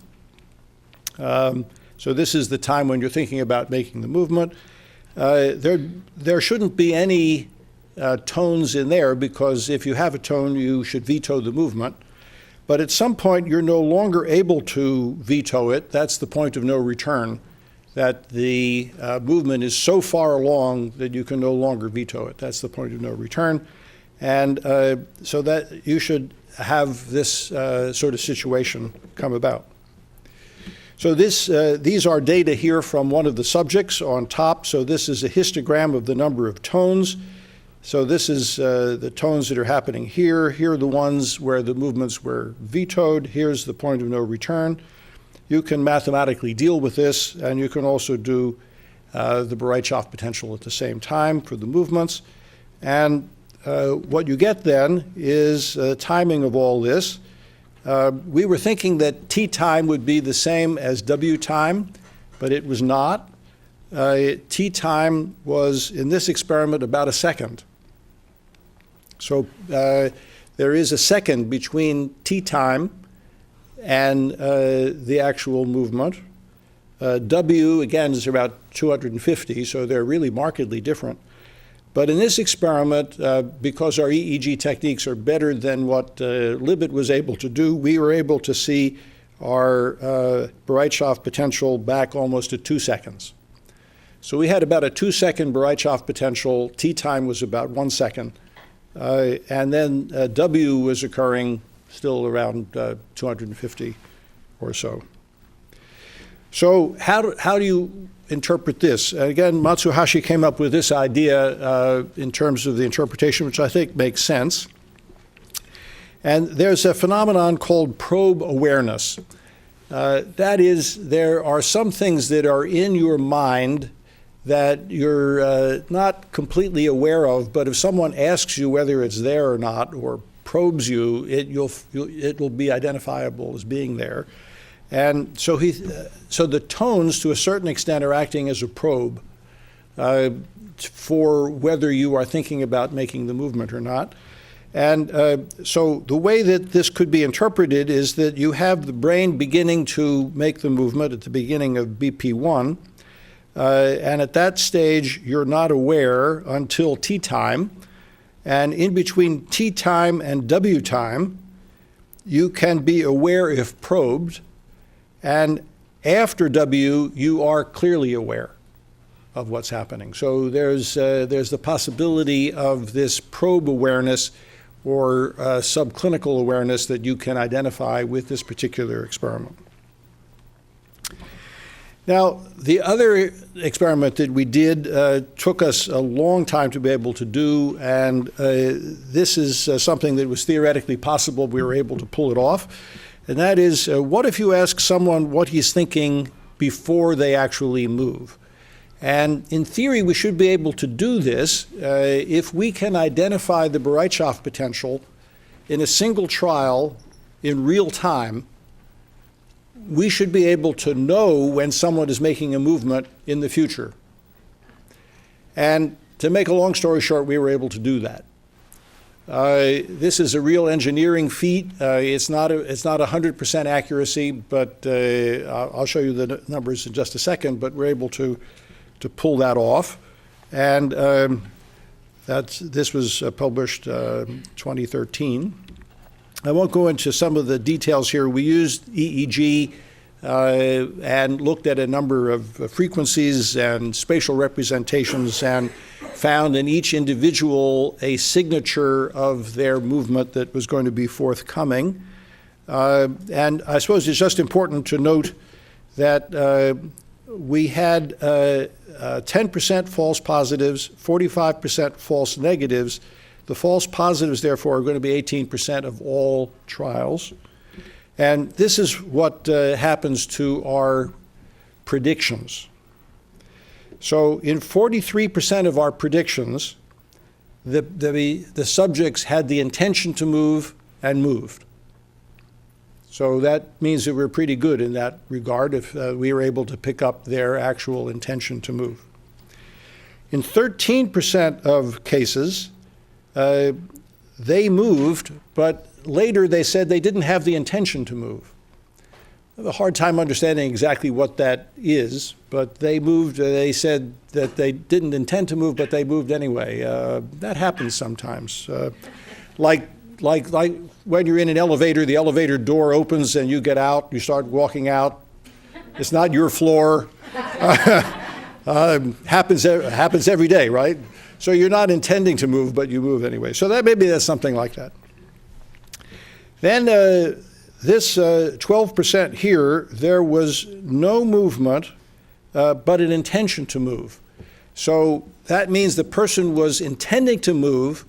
So this is the time when you're thinking about making the movement. There shouldn't be any tones in there, because if you have a tone, you should veto the movement. But at some point, you're no longer able to veto it. That's the point of no return, that the movement is so far along that you can no longer veto it. That's the point of no return. And so that you should have this sort of situation come about. So these are data here from one of the subjects on top. So this is a histogram of the number of tones. So this is the tones that are happening here. Here are the ones where the movements were vetoed. Here's the point of no return. You can mathematically deal with this, and you can also do the Bereitschaft potential at the same time for the movements. And what you get then is timing of all this. We were thinking that T time would be the same as W time, but it was not. T time was, in this experiment, about a second. So there is a second between T time and the actual movement. W, again, is about 250, so they're really markedly different. But in this experiment, because our EEG techniques are better than what Libet was able to do, we were able to see our Bereitschaft potential back almost at 2 seconds. So we had about a 2-second Bereitschaft potential. T time was about 1 second. And then W was occurring still around 250 or so. So how do you interpret this? Again, Matsuhashi came up with this idea in terms of the interpretation, which I think makes sense. And there's a phenomenon called probe awareness. That is, there are some things that are in your mind that you're not completely aware of, but if someone asks you whether it's there or not, or probes you, it will be identifiable as being there. And so the tones, to a certain extent, are acting as a probe for whether you are thinking about making the movement or not. And so the way that this could be interpreted is that you have the brain beginning to make the movement at the beginning of BP1, and at that stage you're not aware until T time, and in between T time and W time you can be aware if probed, and after W, you are clearly aware of what's happening. So there's the possibility of this probe awareness or subclinical awareness that you can identify with this particular experiment. Now, the other experiment that we did took us a long time to be able to do, and this is something that was theoretically possible. We were able to pull it off. And that is, what if you ask someone what he's thinking before they actually move? And in theory, we should be able to do this if we can identify the Bereitschaft potential in a single trial in real time. We should be able to know when someone is making a movement in the future. And to make a long story short, we were able to do that. This is a real engineering feat. It's not 100% accuracy, but I'll show you the numbers in just a second, but we're able to pull that off. And this was published 2013. I won't go into some of the details here. We used EEG and looked at a number of frequencies and spatial representations and found in each individual a signature of their movement that was going to be forthcoming. And I suppose it's just important to note that we had 10% false positives, 45% false negatives. The false positives, therefore, are going to be 18% of all trials. And this is what happens to our predictions. So in 43% of our predictions, the subjects had the intention to move and moved. So that means that we're pretty good in that regard if we were able to pick up their actual intention to move. In 13% of cases, they moved, but later they said they didn't have the intention to move. I have a hard time understanding exactly what that is, but they moved. They said that they didn't intend to move, but they moved anyway. That happens sometimes. Like when you're in an elevator, the elevator door opens and you get out, you start walking out. It's not your floor. Happens every day, right? So you're not intending to move, but you move anyway. So maybe that's something like that. Then this 12% here, there was no movement, but an intention to move. So that means the person was intending to move,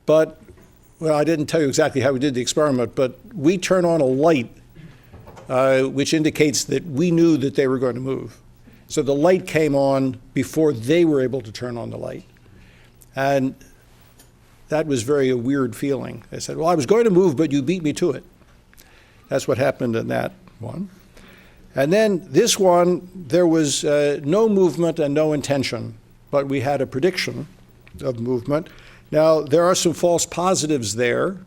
but, well, I didn't tell you exactly how we did the experiment, but we turn on a light, which indicates that we knew that they were going to move. So the light came on before they were able to turn on the light. And that was very a weird feeling. They said, well, I was going to move, but you beat me to it. That's what happened in that one. And then this one, there was no movement and no intention, but we had a prediction of movement. Now, there are some false positives there,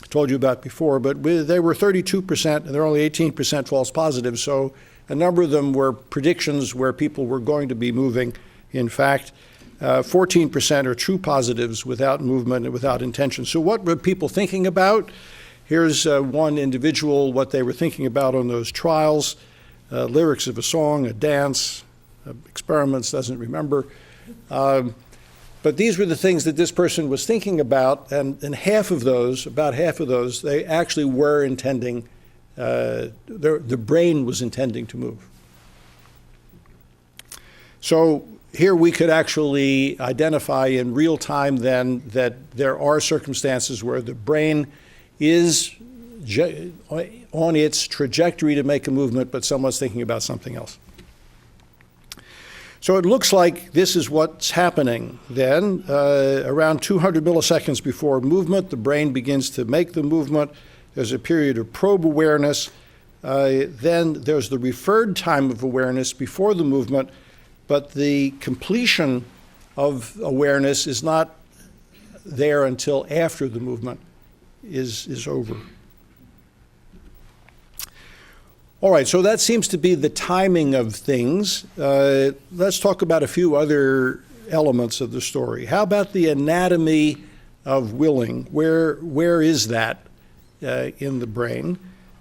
I told you about before, but they were 32%, and there are only 18% false positives, so a number of them were predictions where people were going to be moving. In fact, 14% are true positives without movement and without intention. So what were people thinking about? Here's one individual, what they were thinking about on those trials, lyrics of a song, a dance, experiments, doesn't remember. But these were the things that this person was thinking about, and half of those, about half of those, they actually were intending, the brain was intending to move. So here we could actually identify in real time then that there are circumstances where the brain is on its trajectory to make a movement, but someone's thinking about something else. So it looks like this is what's happening then. Around 200 milliseconds before movement, the brain begins to make the movement. There's a period of probe awareness. Then there's the referred time of awareness before the movement, but the completion of awareness is not there until after the movement is over. All right, so that seems to be the timing of things. Let's talk about a few other elements of the story. How about the anatomy of willing? Where is that in the brain?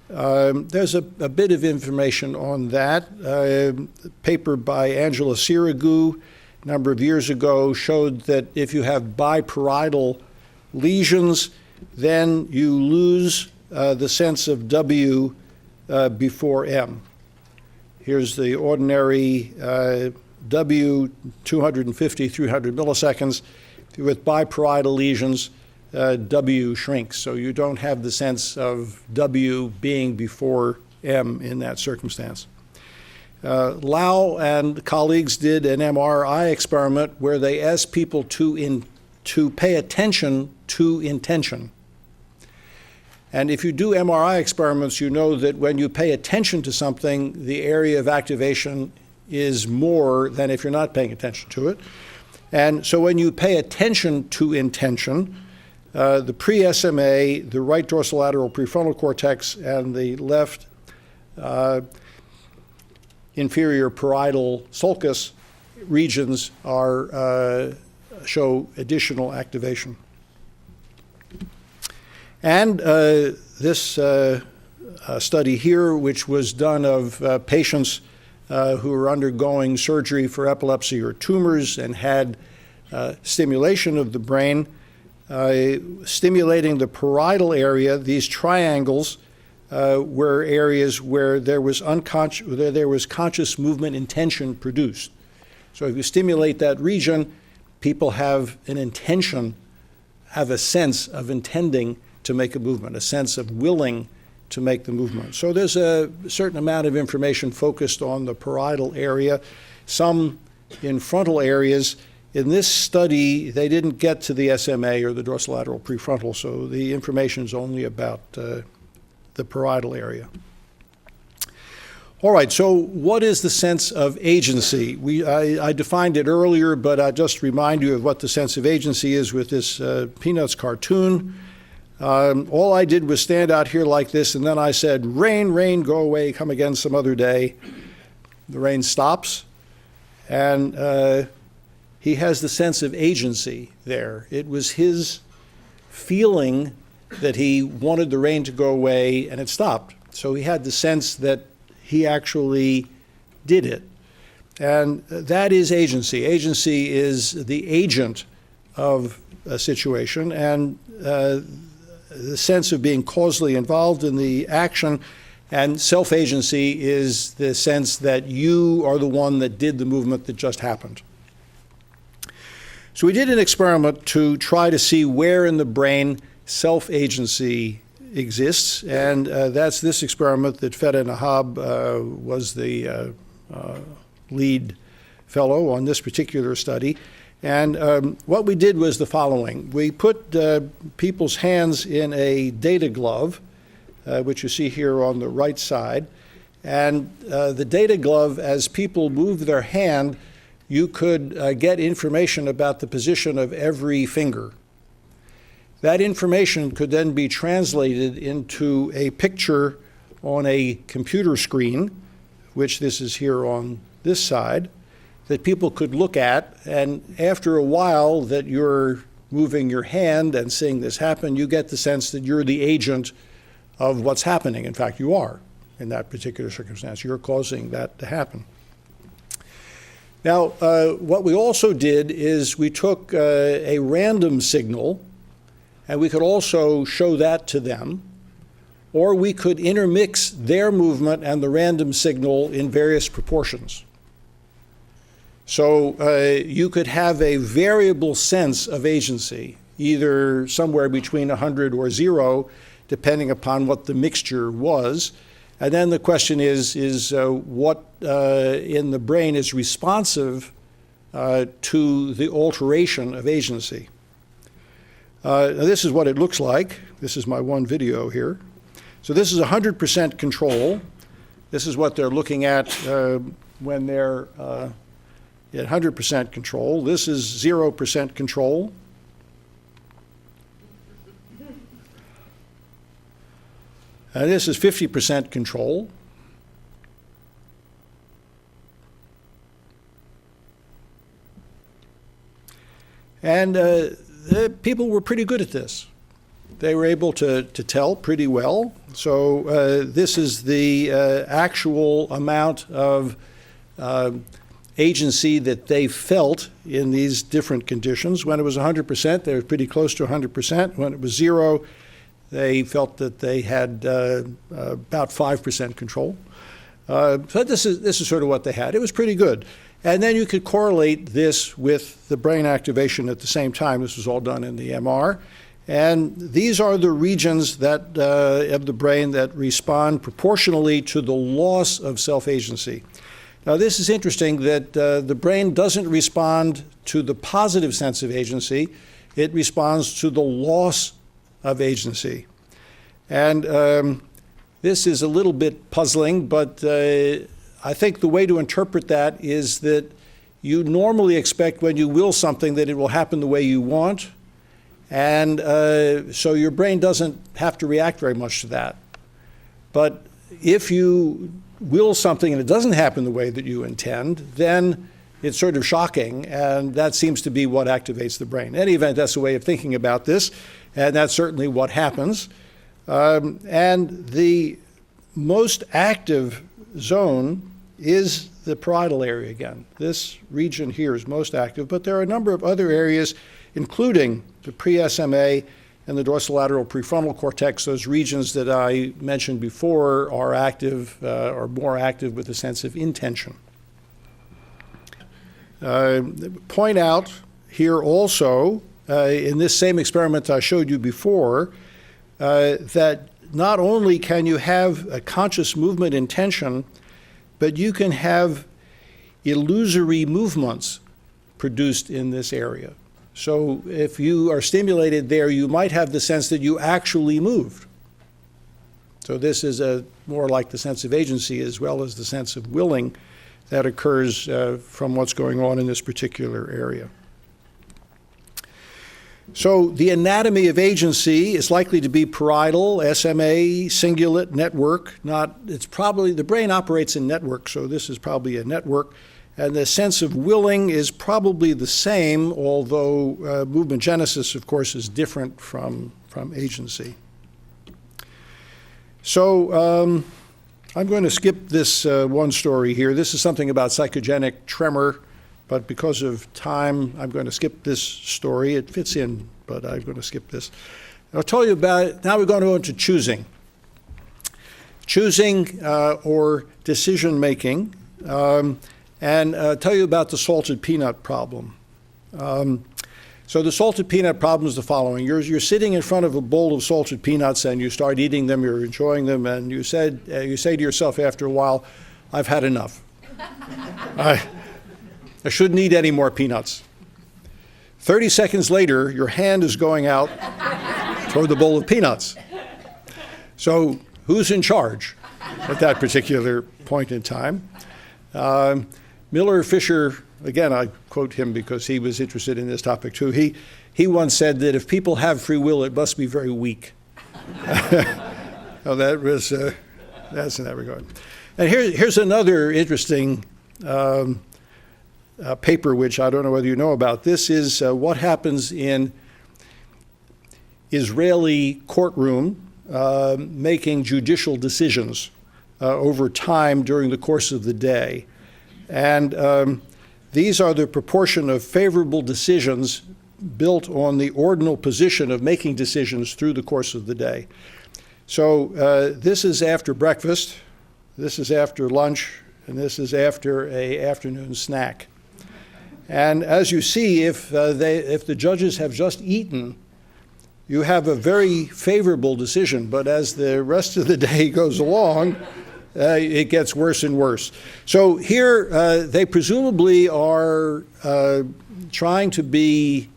There's a bit of information on that. A paper by Angela Sirigu a number of years ago showed that if you have biparietal lesions, then you lose the sense of W before M. Here's the ordinary W, 250, 300 milliseconds. With biparietal lesions, W shrinks, so you don't have the sense of W being before M in that circumstance. Lau and colleagues did an MRI experiment where they asked people to pay attention to intention. And if you do MRI experiments, you know that when you pay attention to something, the area of activation is more than if you're not paying attention to it. And so when you pay attention to intention, the pre-SMA, the right dorsolateral prefrontal cortex, and the left inferior parietal sulcus regions show additional activation. And this study here, which was done of patients who were undergoing surgery for epilepsy or tumors and had stimulation of the brain, stimulating the parietal area, these triangles were areas where there was conscious movement intention produced. So if you stimulate that region, people have an intention, have a sense of intending to make a movement, a sense of willing to make the movement. So there's a certain amount of information focused on the parietal area, some in frontal areas. In this study, they didn't get to the SMA or the dorsolateral prefrontal, so the information is only about the parietal area. All right, so what is the sense of agency? I defined it earlier, but I'll just remind you of what the sense of agency is with this Peanuts cartoon. All I did was stand out here like this, and then I said, rain, rain, go away, come again some other day. The rain stops, and he has the sense of agency there. It was his feeling that he wanted the rain to go away, and it stopped. So he had the sense that he actually did it. And that is agency. Agency is the agent of a situation, and the sense of being causally involved in the action, and self-agency is the sense that you are the one that did the movement that just happened. So we did an experiment to try to see where in the brain self-agency exists, and that's this experiment that Fede Nahab was the lead fellow on this particular study. And what we did was the following. We put people's hands in a data glove, which you see here on the right side, And the data glove, as people move their hand, you could get information about the position of every finger. That information could then be translated into a picture on a computer screen, which this is here on this side, that people could look at. And after a while that you're moving your hand and seeing this happen, you get the sense that you're the agent of what's happening. In fact, you are in that particular circumstance. You're causing that to happen. Now, what we also did is we took a random signal, and we could also show that to them, or we could intermix their movement and the random signal in various proportions. So you could have a variable sense of agency, either somewhere between 100 or 0, depending upon what the mixture was. And then the question is what in the brain is responsive to the alteration of agency. Now this is what it looks like. This is my one video here. So this is 100% control. This is what they're looking at when they're at 100% control. This is 0% control. And this is 50% control. And the people were pretty good at this. They were able to tell pretty well. So this is the actual amount of agency that they felt in these different conditions. When it was 100%, they were pretty close to 100%. When it was 0, they felt that they had about 5% control. So this is sort of what they had. It was pretty good. And then you could correlate this with the brain activation at the same time. This was all done in the MR. And these are the regions that of the brain that respond proportionally to the loss of self-agency. Now, this is interesting that the brain doesn't respond to the positive sense of agency. It responds to the loss of agency. And this is a little bit puzzling, but I think the way to interpret that is that you normally expect when you will something that it will happen the way you want. And so your brain doesn't have to react very much to that. But if you will something and it doesn't happen the way that you intend, then it's sort of shocking, and that seems to be what activates the brain. In any event, that's a way of thinking about this, and that's certainly what happens. And the most active zone is the parietal area again. This region here is most active, but there are a number of other areas, including the pre-SMA and the dorsolateral prefrontal cortex. Those regions that I mentioned before are active, or more active with a sense of intention. Point out here also, in this same experiment I showed you before, that not only can you have a conscious movement intention, but you can have illusory movements produced in this area. So if you are stimulated there, you might have the sense that you actually moved. So this is more like the sense of agency as well as the sense of willing that occurs from what's going on in this particular area. So the anatomy of agency is likely to be parietal, SMA, cingulate, network. It's probably, the brain operates in network, so this is probably a network. And the sense of willing is probably the same, although movement genesis, of course, is different from agency. So I'm going to skip this one story here. This is something about psychogenic tremor, but because of time, I'm going to skip this story. It fits in, but I'm going to skip this. I'll tell you about it. Now we're going to go into choosing. Choosing or decision making. And tell you about the salted peanut problem. So the salted peanut problem is the following. You're sitting in front of a bowl of salted peanuts and you start eating them, you're enjoying them, and you say to yourself after a while, I've had enough. I shouldn't eat any more peanuts. 30 seconds later, your hand is going out toward the bowl of peanuts. So who's in charge? at that particular point in time. Miller Fisher, again, I quote him because he was interested in this topic too. He once said that if people have free will, it must be very weak. Oh, that's in that regard. And here's another interesting paper, which I don't know whether you know about. This is what happens in Israeli courtroom making judicial decisions over time during the course of the day. And these are the proportion of favorable decisions built on the ordinal position of making decisions through the course of the day. So this is after breakfast, this is after lunch, and this is after an afternoon snack. And as you see, if the judges have just eaten, you have a very favorable decision. But as the rest of the day goes along, it gets worse and worse. So here, they presumably are trying to be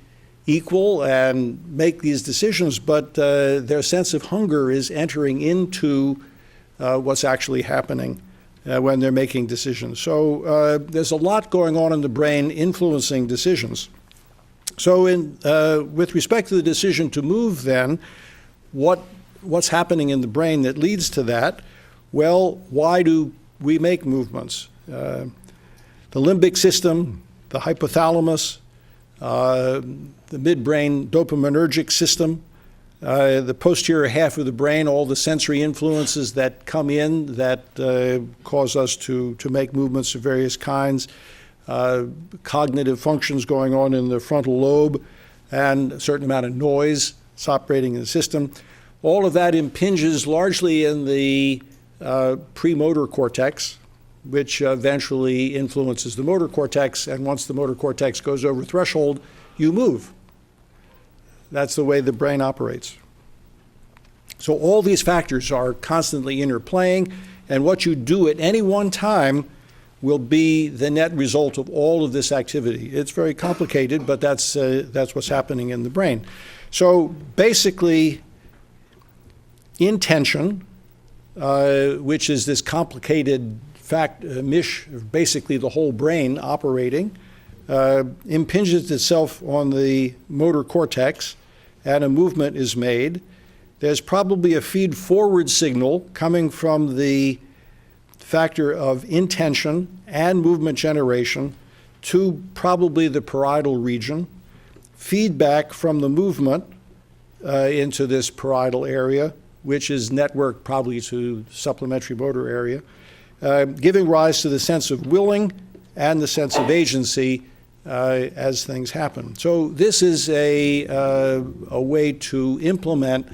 equal and make these decisions, but their sense of hunger is entering into what's actually happening when they're making decisions. So there's a lot going on in the brain influencing decisions. So with respect to the decision to move then, what's happening in the brain that leads to that? Well, why do we make movements? The limbic system, the hypothalamus, the midbrain dopaminergic system, the posterior half of the brain, all the sensory influences that come in that cause us to make movements of various kinds, cognitive functions going on in the frontal lobe, and a certain amount of noise that's operating in the system. All of that impinges largely in the premotor cortex, which eventually influences the motor cortex, and once the motor cortex goes over threshold, you move. That's the way the brain operates. So all these factors are constantly interplaying, and what you do at any one time will be the net result of all of this activity. It's very complicated, but that's what's happening in the brain. So basically, intention, which is this complicated mish of basically the whole brain operating, impinges itself on the motor cortex, and a movement is made. There's probably a feed-forward signal coming from the factor of intention and movement generation to probably the parietal region, feedback from the movement into this parietal area, which is networked probably to supplementary motor area, giving rise to the sense of willing and the sense of agency as things happen. So this is a way to implement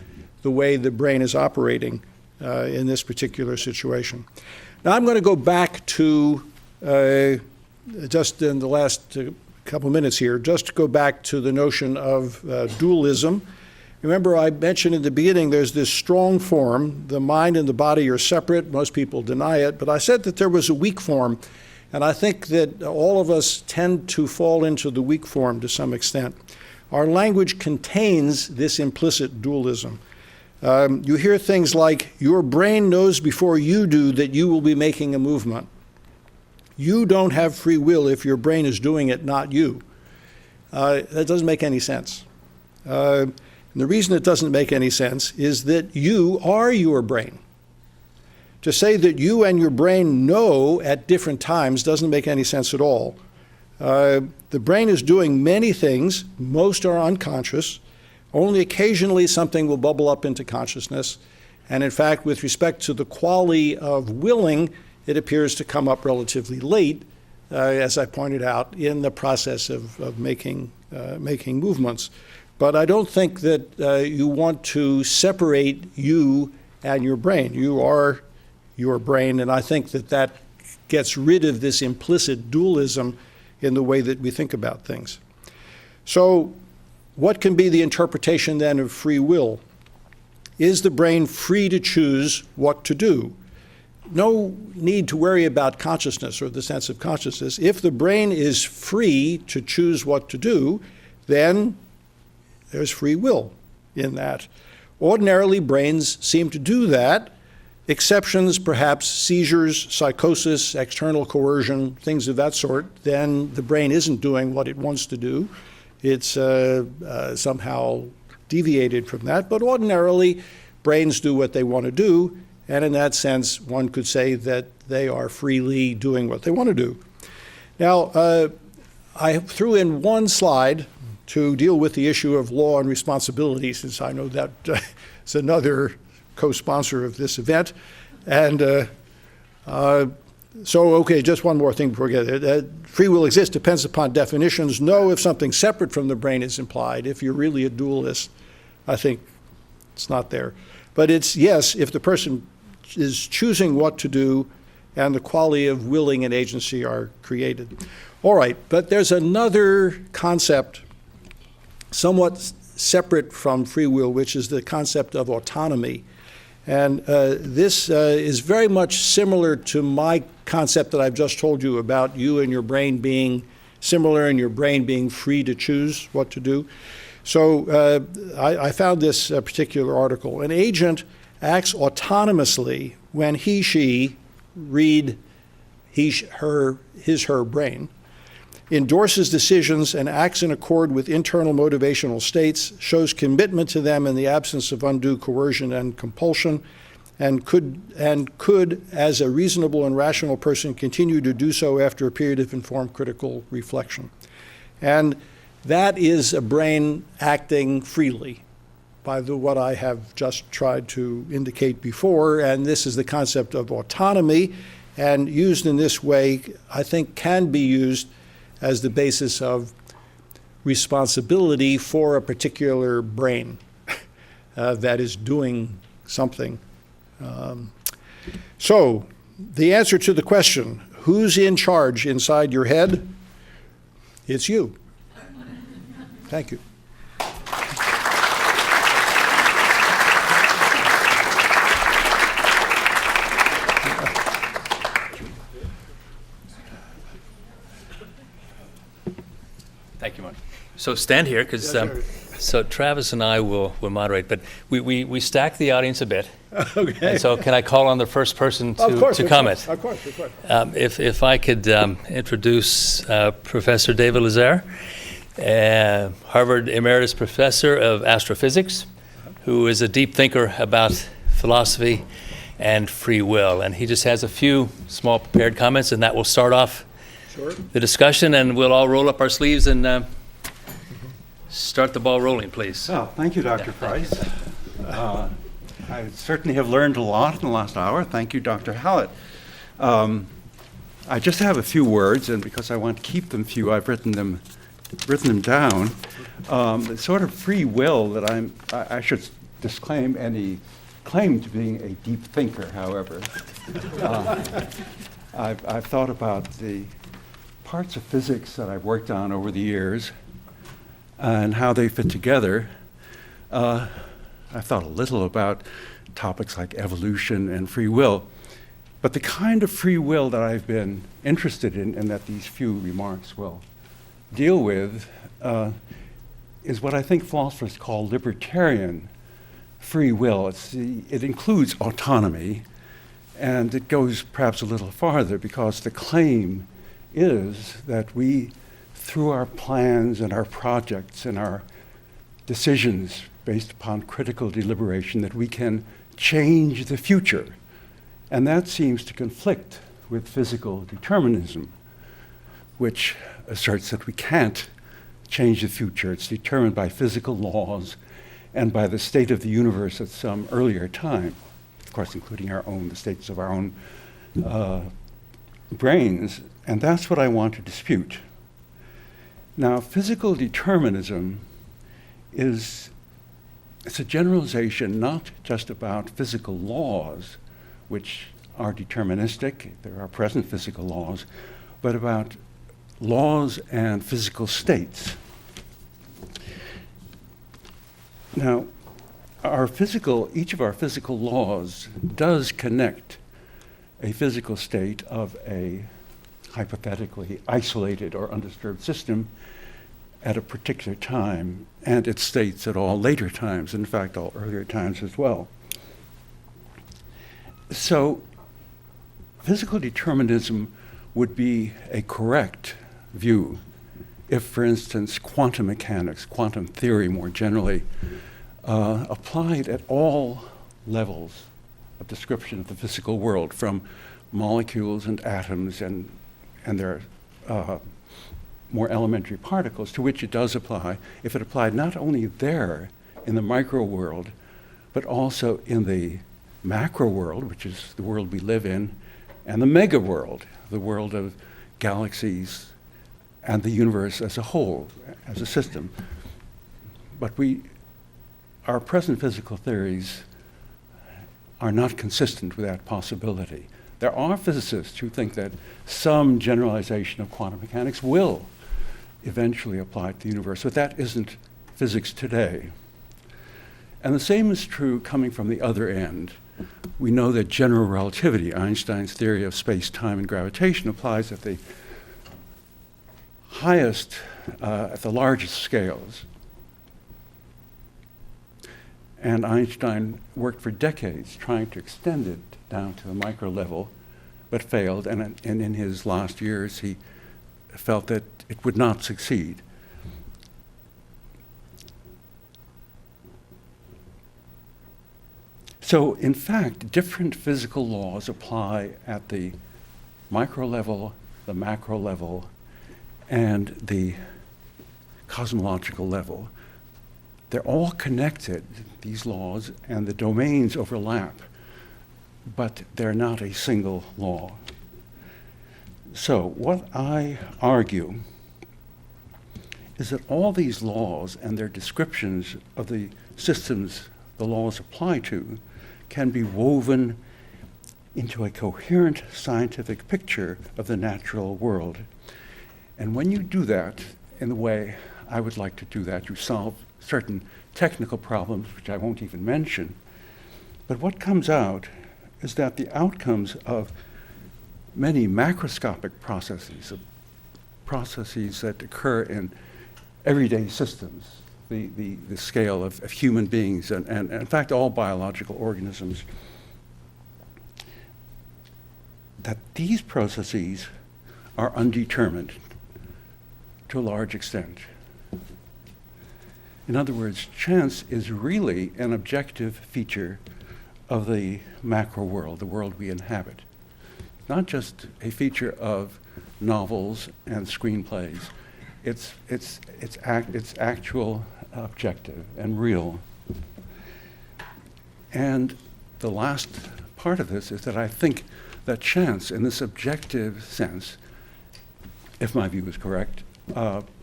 the way the brain is operating in this particular situation. Now I'm going to go back to, just in the last couple minutes here, just to go back to the notion of dualism. Remember, I mentioned in the beginning there's this strong form. The mind and the body are separate. Most people deny it. But I said that there was a weak form. And I think that all of us tend to fall into the weak form to some extent. Our language contains this implicit dualism. You hear things like, your brain knows before you do that you will be making a movement. You don't have free will if your brain is doing it, not you. That doesn't make any sense. And the reason it doesn't make any sense is that you are your brain. To say that you and your brain know at different times doesn't make any sense at all. The brain is doing many things. Most are unconscious. Only occasionally something will bubble up into consciousness. And in fact, with respect to the quality of willing, it appears to come up relatively late, as I pointed out, in the process of making movements. But I don't think that you want to separate you and your brain. You are your brain, and I think that gets rid of this implicit dualism in the way that we think about things. So what can be the interpretation then of free will? Is the brain free to choose what to do? No need to worry about consciousness or the sense of consciousness. If the brain is free to choose what to do, then there's free will in that. Ordinarily, brains seem to do that exceptions, perhaps seizures, psychosis, external coercion, things of that sort, then the brain isn't doing what it wants to do. It's somehow deviated from that. But ordinarily, brains do what they want to do. And in that sense, one could say that they are freely doing what they want to do. Now, I threw in one slide to deal with the issue of law and responsibility, since I know that is another co-sponsor of this event. And okay, just one more thing before we get there. Free will exists depends upon definitions. No, if something separate from the brain is implied. If you're really a dualist, I think it's not there. But it's yes, if the person is choosing what to do and the quality of willing and agency are created. All right, but there's another concept somewhat separate from free will, which is the concept of autonomy. And this is very much similar to my concept that I've just told you about you and your brain being similar and your brain being free to choose what to do. So I found this particular article. An agent acts autonomously when she read his, her brain, endorses decisions and acts in accord with internal motivational states, shows commitment to them in the absence of undue coercion and compulsion, and could, as a reasonable and rational person, continue to do so after a period of informed critical reflection. And that is a brain acting freely by what I have just tried to indicate before, and this is the concept of autonomy, and used in this way, I think can be used as the basis of responsibility for a particular brain that is doing something. So the answer to the question, who's in charge inside your head? It's you. Thank you. Thank you, Mark. So stand here, because so Travis and I will moderate, but we stack the audience a bit. Okay. And so can I call on the first person to comment? Of course. If I could introduce Professor David Lazare, Harvard Emeritus Professor of Astrophysics, who is a deep thinker about philosophy and free will. And he just has a few small prepared comments, and that will start off the discussion, and we'll all roll up our sleeves and start the ball rolling, please. Oh, thank you, Dr. Price. I certainly have learned a lot in the last hour. Thank you, Dr. Hallett. I just have a few words, and because I want to keep them few, I've written them down. The sort of free will that I should disclaim any claim to being a deep thinker, however. I've thought about the parts of physics that I've worked on over the years and how they fit together. I've thought a little about topics like evolution and free will, but the kind of free will that I've been interested in and that these few remarks will deal with is what I think philosophers call libertarian free will. It includes autonomy, and it goes perhaps a little farther because the claim is that we, through our plans and our projects and our decisions based upon critical deliberation, that we can change the future. And that seems to conflict with physical determinism, which asserts that we can't change the future. It's determined by physical laws and by the state of the universe at some earlier time, of course, including the states of our own brains. And that's what I want to dispute. Now, physical determinism it's a generalization not just about physical laws, which are deterministic, there are present physical laws, but about laws and physical states. Now, each of our physical laws does connect a physical state of a hypothetically isolated or undisturbed system at a particular time, and its states at all later times, in fact, all earlier times as well. So physical determinism would be a correct view if, for instance, quantum mechanics, quantum theory more generally, applied at all levels of description of the physical world, from molecules and atoms and their more elementary particles, to which it does apply, if it applied not only there in the micro world, but also in the macro world, which is the world we live in, and the mega world, the world of galaxies and the universe as a whole, as a system. But our present physical theories are not consistent with that possibility. There are physicists who think that some generalization of quantum mechanics will eventually apply to the universe, but that isn't physics today. And the same is true coming from the other end. We know that general relativity, Einstein's theory of space, time, and gravitation, applies at the highest, at the largest scales. And Einstein worked for decades trying to extend it down to the micro level, but failed. And in his last years, he felt that it would not succeed. So, in fact, different physical laws apply at the micro level, the macro level, and the cosmological level. They're all connected, these laws, and the domains overlap, but they're not a single law. So, what I argue is that all these laws and their descriptions of the systems the laws apply to can be woven into a coherent scientific picture of the natural world. And when you do that in the way I would like to do that, you solve certain technical problems, which I won't even mention. But what comes out is that the outcomes of many macroscopic processes that occur in everyday systems, the scale of human beings and in fact all biological organisms, that these processes are undetermined to a large extent. In other words, chance is really an objective feature of the macro world, the world we inhabit. Not just a feature of novels and screenplays. It's actual, objective, and real. And the last part of this is that I think that chance, in this objective sense, if my view is correct,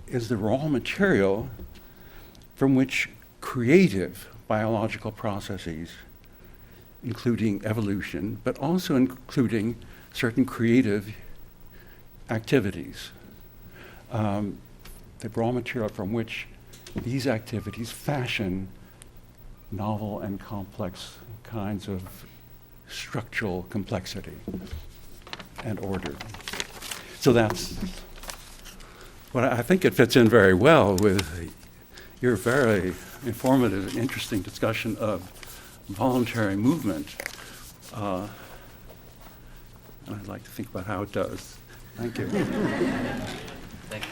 is the raw material from which creative biological processes, including evolution, but also including certain creative activities, the raw material from which these activities fashion novel and complex kinds of structural complexity and order. So that's what I think it fits in very well with your very informative and interesting discussion of voluntary movement. And I'd like to think about how it does. Thank you. Thank you.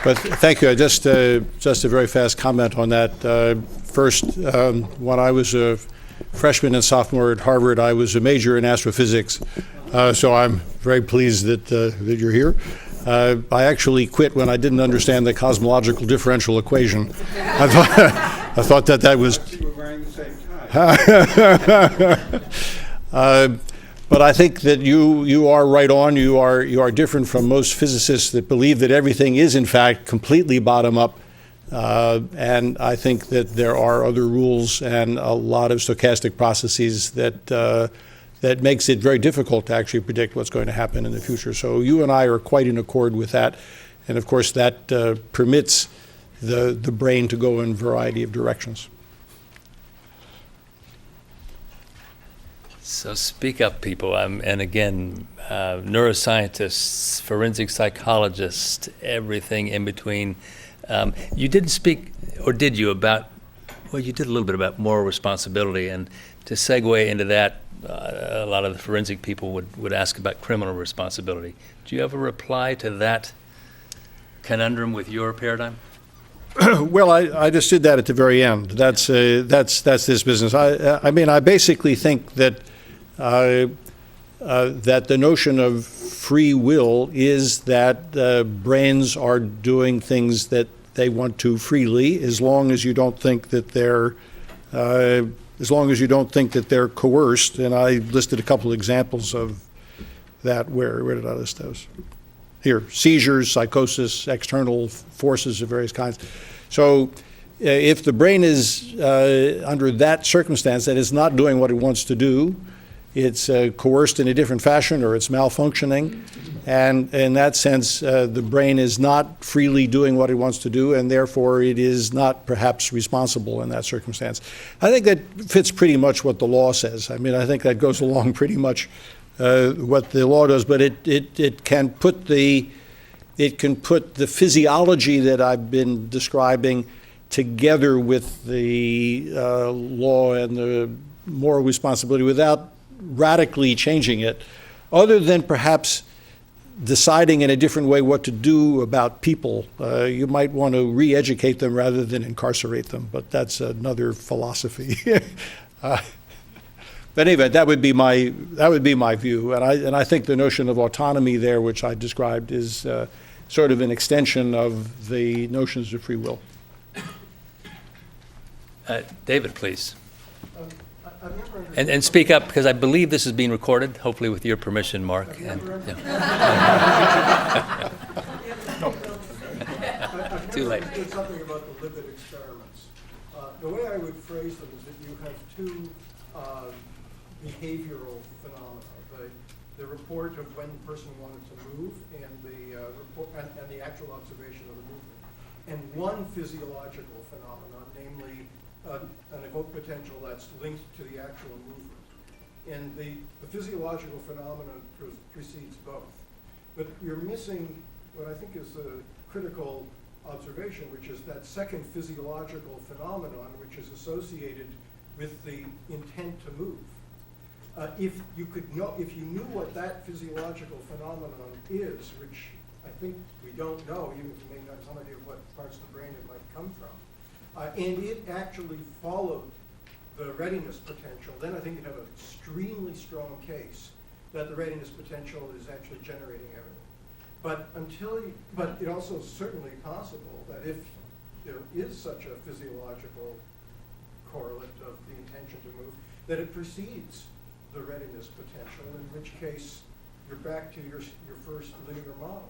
But thank you. Just a very fast comment on that. First, when I was a freshman and sophomore at Harvard, I was a major in astrophysics. So I'm very pleased that you're here. I actually quit when I didn't understand the cosmological differential equation. I thought that was. You were wearing the same tie. But I think that you are right on. You are different from most physicists that believe that everything is in fact completely bottom up. And I think that there are other rules and a lot of stochastic processes that makes it very difficult to actually predict what's going to happen in the future. So you and I are quite in accord with that. And of course that permits the brain to go in a variety of directions. So speak up, people. And again, neuroscientists, forensic psychologists, everything in between. You didn't speak, or did you, about Well, you did a little bit about moral responsibility, and to segue into that, a lot of the forensic people would ask about criminal responsibility. Do you have a reply to that conundrum with your paradigm? Well, I just did that at the very end. That's this business. I mean, I basically think that that the notion of free will is that brains are doing things that they want to freely, as long as you don't think that they're coerced. And I listed a couple examples of that. Where did I list those? Here: seizures, psychosis, external forces of various kinds. So if the brain is under that circumstance, that is not doing what it wants to do, it's coerced in a different fashion, or it's malfunctioning, and in that sense, the brain is not freely doing what it wants to do, and therefore it is not perhaps responsible in that circumstance. I think that fits pretty much what the law says. I mean, I think that goes along pretty much what the law does, but it can put the physiology that I've been describing together with the law and the moral responsibility without radically changing it, other than perhaps deciding in a different way what to do about people. You might want to re-educate them rather than incarcerate them, but that's another philosophy. But anyway, that would be my view, and I think the notion of autonomy there, which I described, is sort of an extension of the notions of free will. David, please. And speak up, because I believe this is being recorded, hopefully with your permission, Mark. Too late. I said something about the lipid experiments. The way I would phrase them is that you have two behavioral phenomena: the report of when the person wanted to move, and the report and the actual observation of the movement, and one physiological phenomenon, namely an evoked potential that's linked to the actual movement. And the physiological phenomenon precedes both. But you're missing what I think is a critical observation, which is that second physiological phenomenon, which is associated with the intent to move. If you knew what that physiological phenomenon is, which I think we don't know, even if we may have some idea of what parts of the brain it might come from, and it actually followed the readiness potential, then I think you'd have an extremely strong case that the readiness potential is actually generating everything. But it also is certainly possible that if there is such a physiological correlate of the intention to move, that it precedes the readiness potential, in which case you're back to your first linear model.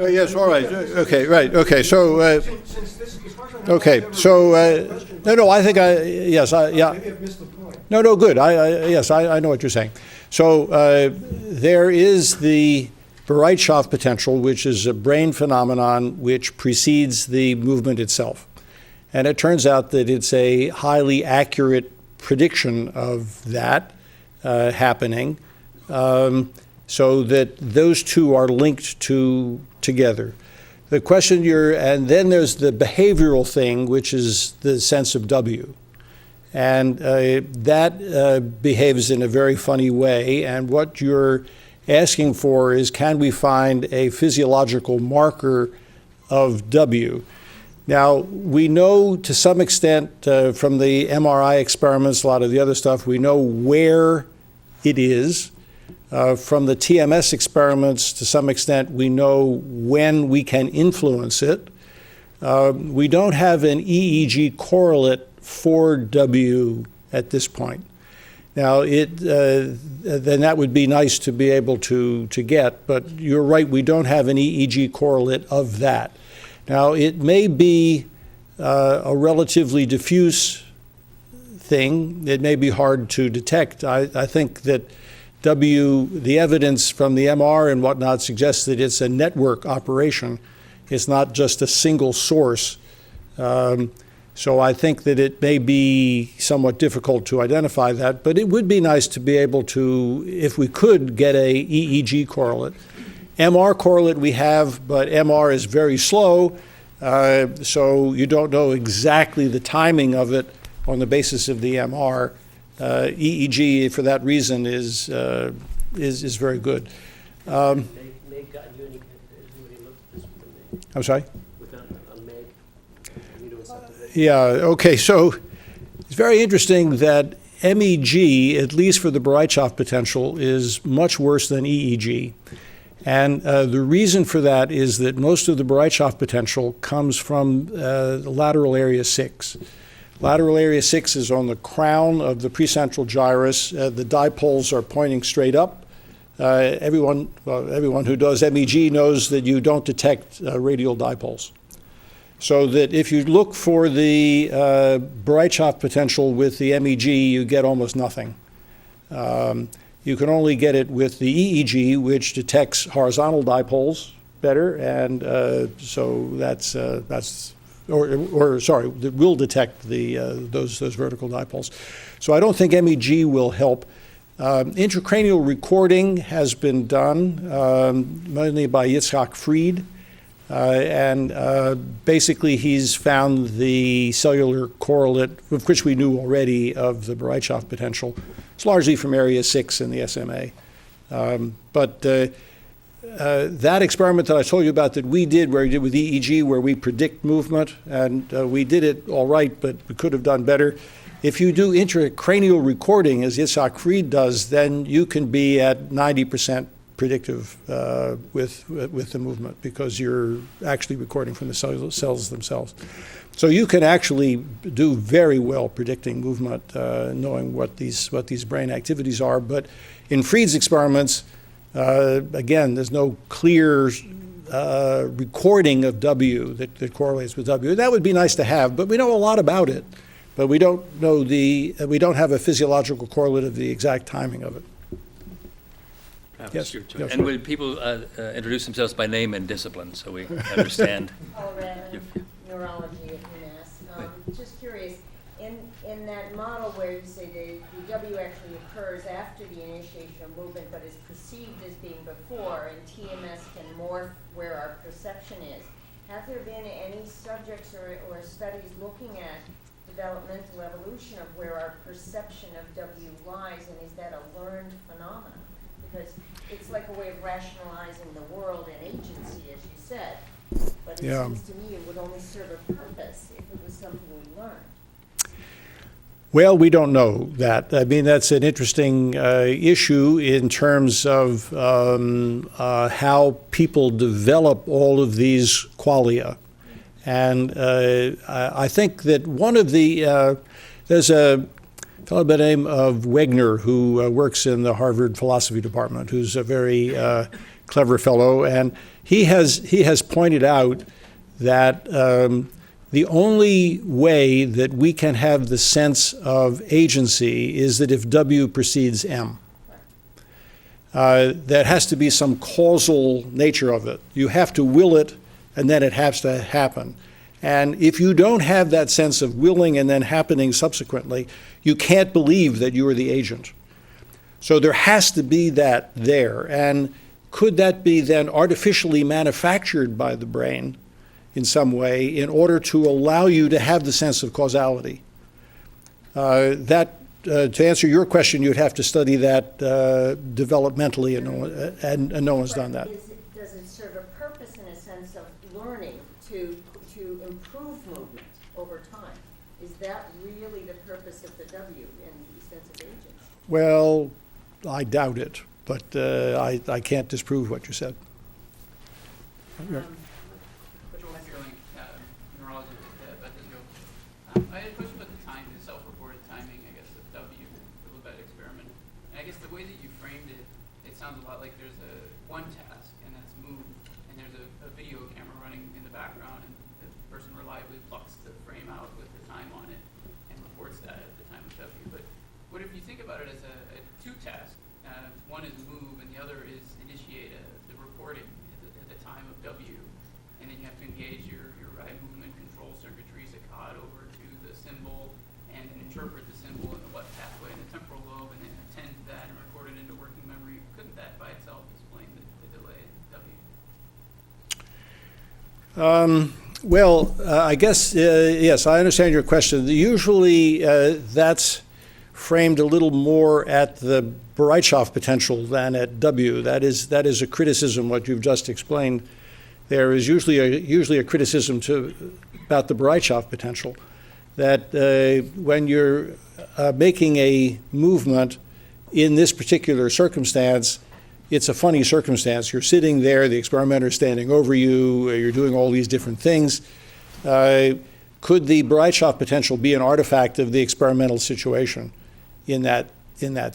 Yes, all right. Okay, right. Okay, so. Since this, as far as I know, Okay, I've so never raised this question, no, I think yes, yeah. maybe I've missed the point. No, good. Yes, I know what you're saying. So there is the Bereitschaft potential, which is a brain phenomenon which precedes the movement itself. And it turns out that it's a highly accurate prediction of that happening, so that those two are linked together. The question and then there's the behavioral thing, which is the sense of W. And that behaves in a very funny way. And what you're asking for is, can we find a physiological marker of W? Now, we know to some extent from the MRI experiments, a lot of the other stuff, we know where it is. From the TMS experiments, to some extent, we know when we can influence it. We don't have an EEG correlate for W at this point. Now, then that would be nice to be able to get, but you're right, we don't have an EEG correlate of that. Now, it may be a relatively diffuse thing. It may be hard to detect. I think that the evidence from the MR and whatnot suggests that it's a network operation. It's not just a single source. So I think that it may be somewhat difficult to identify that, but it would be nice to be able to, if we could, get a EEG correlate. MR correlate we have, but MR is very slow, So you don't know exactly the timing of it on the basis of the MR. EEG, for that reason, is very good. Meg gotten you any, has anybody looked at this with a Meg? I'm sorry? With a Meg? You doing something? Yeah, okay, so it's very interesting that MEG, at least for the Bereitschaft potential, is much worse than EEG. And the reason for that is that most of the Bereitschaft potential comes from lateral area 6. Lateral area 6 is on the crown of the precentral gyrus. The dipoles are pointing straight up. Everyone who does MEG knows that you don't detect radial dipoles. So that if you look for the Bereitschaft potential with the MEG, you get almost nothing. You can only get it with the EEG, which detects horizontal dipoles better, and so that will detect those vertical dipoles. So I don't think MEG will help. Intracranial recording has been done mainly by Yitzhak Fried. Basically, he's found the cellular correlate, of which we knew already, of the Bereitschaft potential. It's largely from area 6 in the SMA. That experiment that I told you about that we did, where we did with EEG, where we predict movement, and we did it all right, but we could have done better. If you do intracranial recording, as Yitzhak Fried does, then you can be at 90% predictive with the movement, because you're actually recording from the cells themselves. So you can actually do very well predicting movement, knowing what these brain activities are. But in Fried's experiments, again, there's no clear recording of W that correlates with W. That would be nice to have, but we know a lot about it. But we don't know we don't have a physiological correlate of the exact timing of it. Yes. Yes. And would people introduce themselves by name and discipline so we understand? Hallett, neurology at UMass. Just curious, in that model where you say the W actually occurs after the initiation of movement but is perceived as being before, and TMS can morph where our perception is, have there been any subjects or studies looking at developmental evolution of where our perception of W lies, and is that a learned phenomenon? Because it's like a way of rationalizing the world and agency, as you said. But it seems to me it would only serve a purpose if it was something we learned. Well, we don't know that. I mean, that's an interesting issue in terms of how people develop all of these qualia. And I think that one of the, there's a fellow by the name of Wegner who works in the Harvard philosophy department, who's a very clever fellow, and he has pointed out that the only way that we can have the sense of agency is that if W precedes M. There has to be some causal nature of it. You have to will it, and then it has to happen. And if you don't have that sense of willing and then happening subsequently, you can't believe that you are the agent. So there has to be that there. And could that be then artificially manufactured by the brain in some way in order to allow you to have the sense of causality? To answer your question, you'd have to study that developmentally, and no one's done that. Does it serve a purpose in a sense of learning to improve movement over time? Is that really the purpose of the W in the sense of agency? Well, I doubt it, but I can't disprove what you said. Neurologist at I had a question about the time, the self-reported timing, I guess, of W, the Libet experiment. And I guess the way that you framed it, it sounds a lot like there's one task, and that's move, and there's a video camera running in the background, and the person reliably plucks the frame out with the time on it and reports that at the time of W. But what if you think about it as a two task? One is move, and the other is initiate the recording at the time of W. And then you have to engage your eye movement control circuitry, saccade over to the symbol, and then interpret the symbol in the left pathway in the temporal lobe, and then attend to that and record it into working memory. Couldn't that by itself explain the delay in W? Well, I guess, yes, I understand your question. Usually, that's framed a little more at the Bereitschaft potential than at W. That is a criticism, what you've just explained. There is usually a criticism about the Bereitschaft potential, that when you're making a movement in this particular circumstance, it's a funny circumstance. You're sitting there, the experimenter is standing over you, you're doing all these different things. Could the Bereitschaft potential be an artifact of the experimental situation in that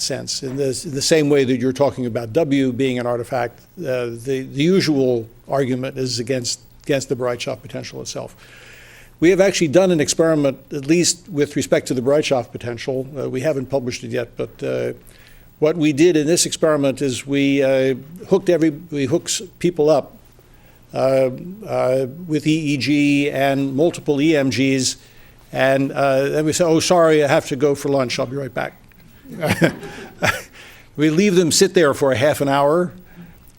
sense? In the same way that you're talking about W being an artifact, the usual argument is against the Bereitschaft potential itself. We have actually done an experiment, at least with respect to the Bereitschaft potential. We haven't published it yet, but what we did in this experiment is we hooked people up with EEG and multiple EMGs, and then we said, "Oh, sorry, I have to go for lunch. I'll be right back." We leave them sit there for a half an hour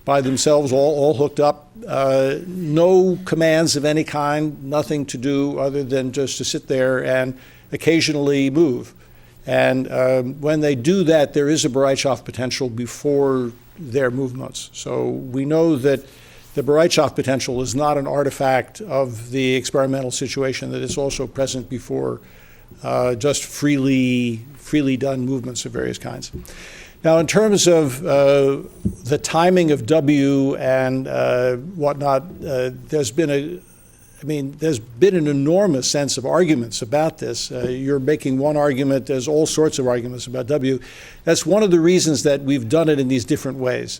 by themselves, all hooked up. No commands of any kind, nothing to do other than just to sit there and occasionally move. And when they do that, there is a Bereitschaft potential before their movements. So we know that the Bereitschaft potential is not an artifact of the experimental situation, that it's also present before just freely done movements of various kinds. Now, in terms of the timing of W and whatnot, there's been an enormous sense of arguments about this. You're making one argument, there's all sorts of arguments about W. That's one of the reasons that we've done it in these different ways,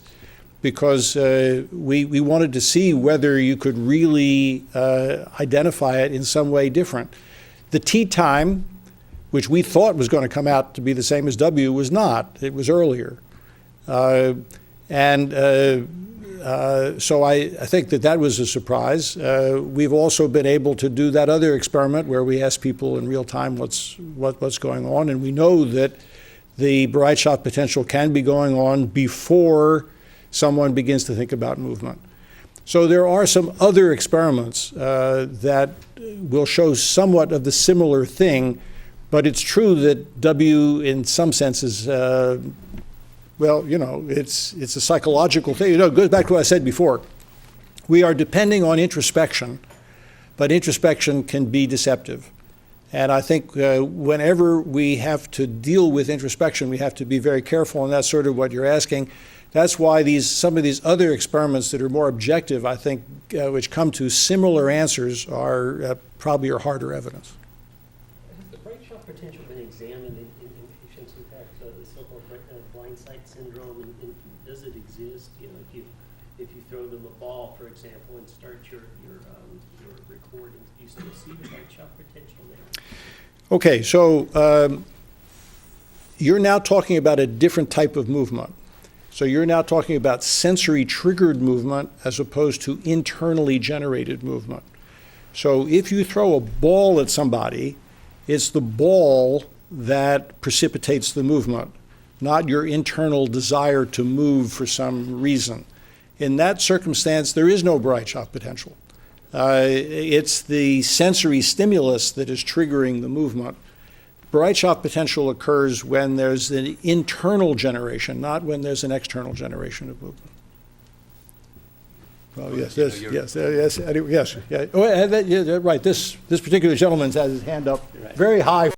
because we wanted to see whether you could really identify it in some way different. The T time, which we thought was going to come out to be the same as W, was not. It was earlier. So I think that was a surprise. We've also been able to do that other experiment where we ask people in real time what's going on, and we know that the Bereitschaft potential can be going on before someone begins to think about movement. So there are some other experiments that will show somewhat of the similar thing, but it's true that W, in some senses, well, it's a psychological thing. It goes back to what I said before. We are depending on introspection, but introspection can be deceptive. And I think whenever we have to deal with introspection, we have to be very careful, and that's sort of what you're asking. That's why some of these other experiments that are more objective, I think, which come to similar answers, are probably harder evidence. Has the Bereitschaft potential been examined in patients who have the so-called blind sight syndrome, and does it exist? If you throw them a ball, for example, and start your recording, do you still see the Bereitschaft potential there? Okay, so you're now talking about a different type of movement. So you're now talking about sensory triggered movement as opposed to internally generated movement. So if you throw a ball at somebody, it's the ball that precipitates the movement, not your internal desire to move for some reason. In that circumstance, there is no Bereitschaft potential. It's the sensory stimulus that is triggering the movement. Bereitschaft potential occurs when there's an internal generation, not when there's an external generation of movement. Well, yes, yes. Oh, right. This particular gentleman has his hand up very high.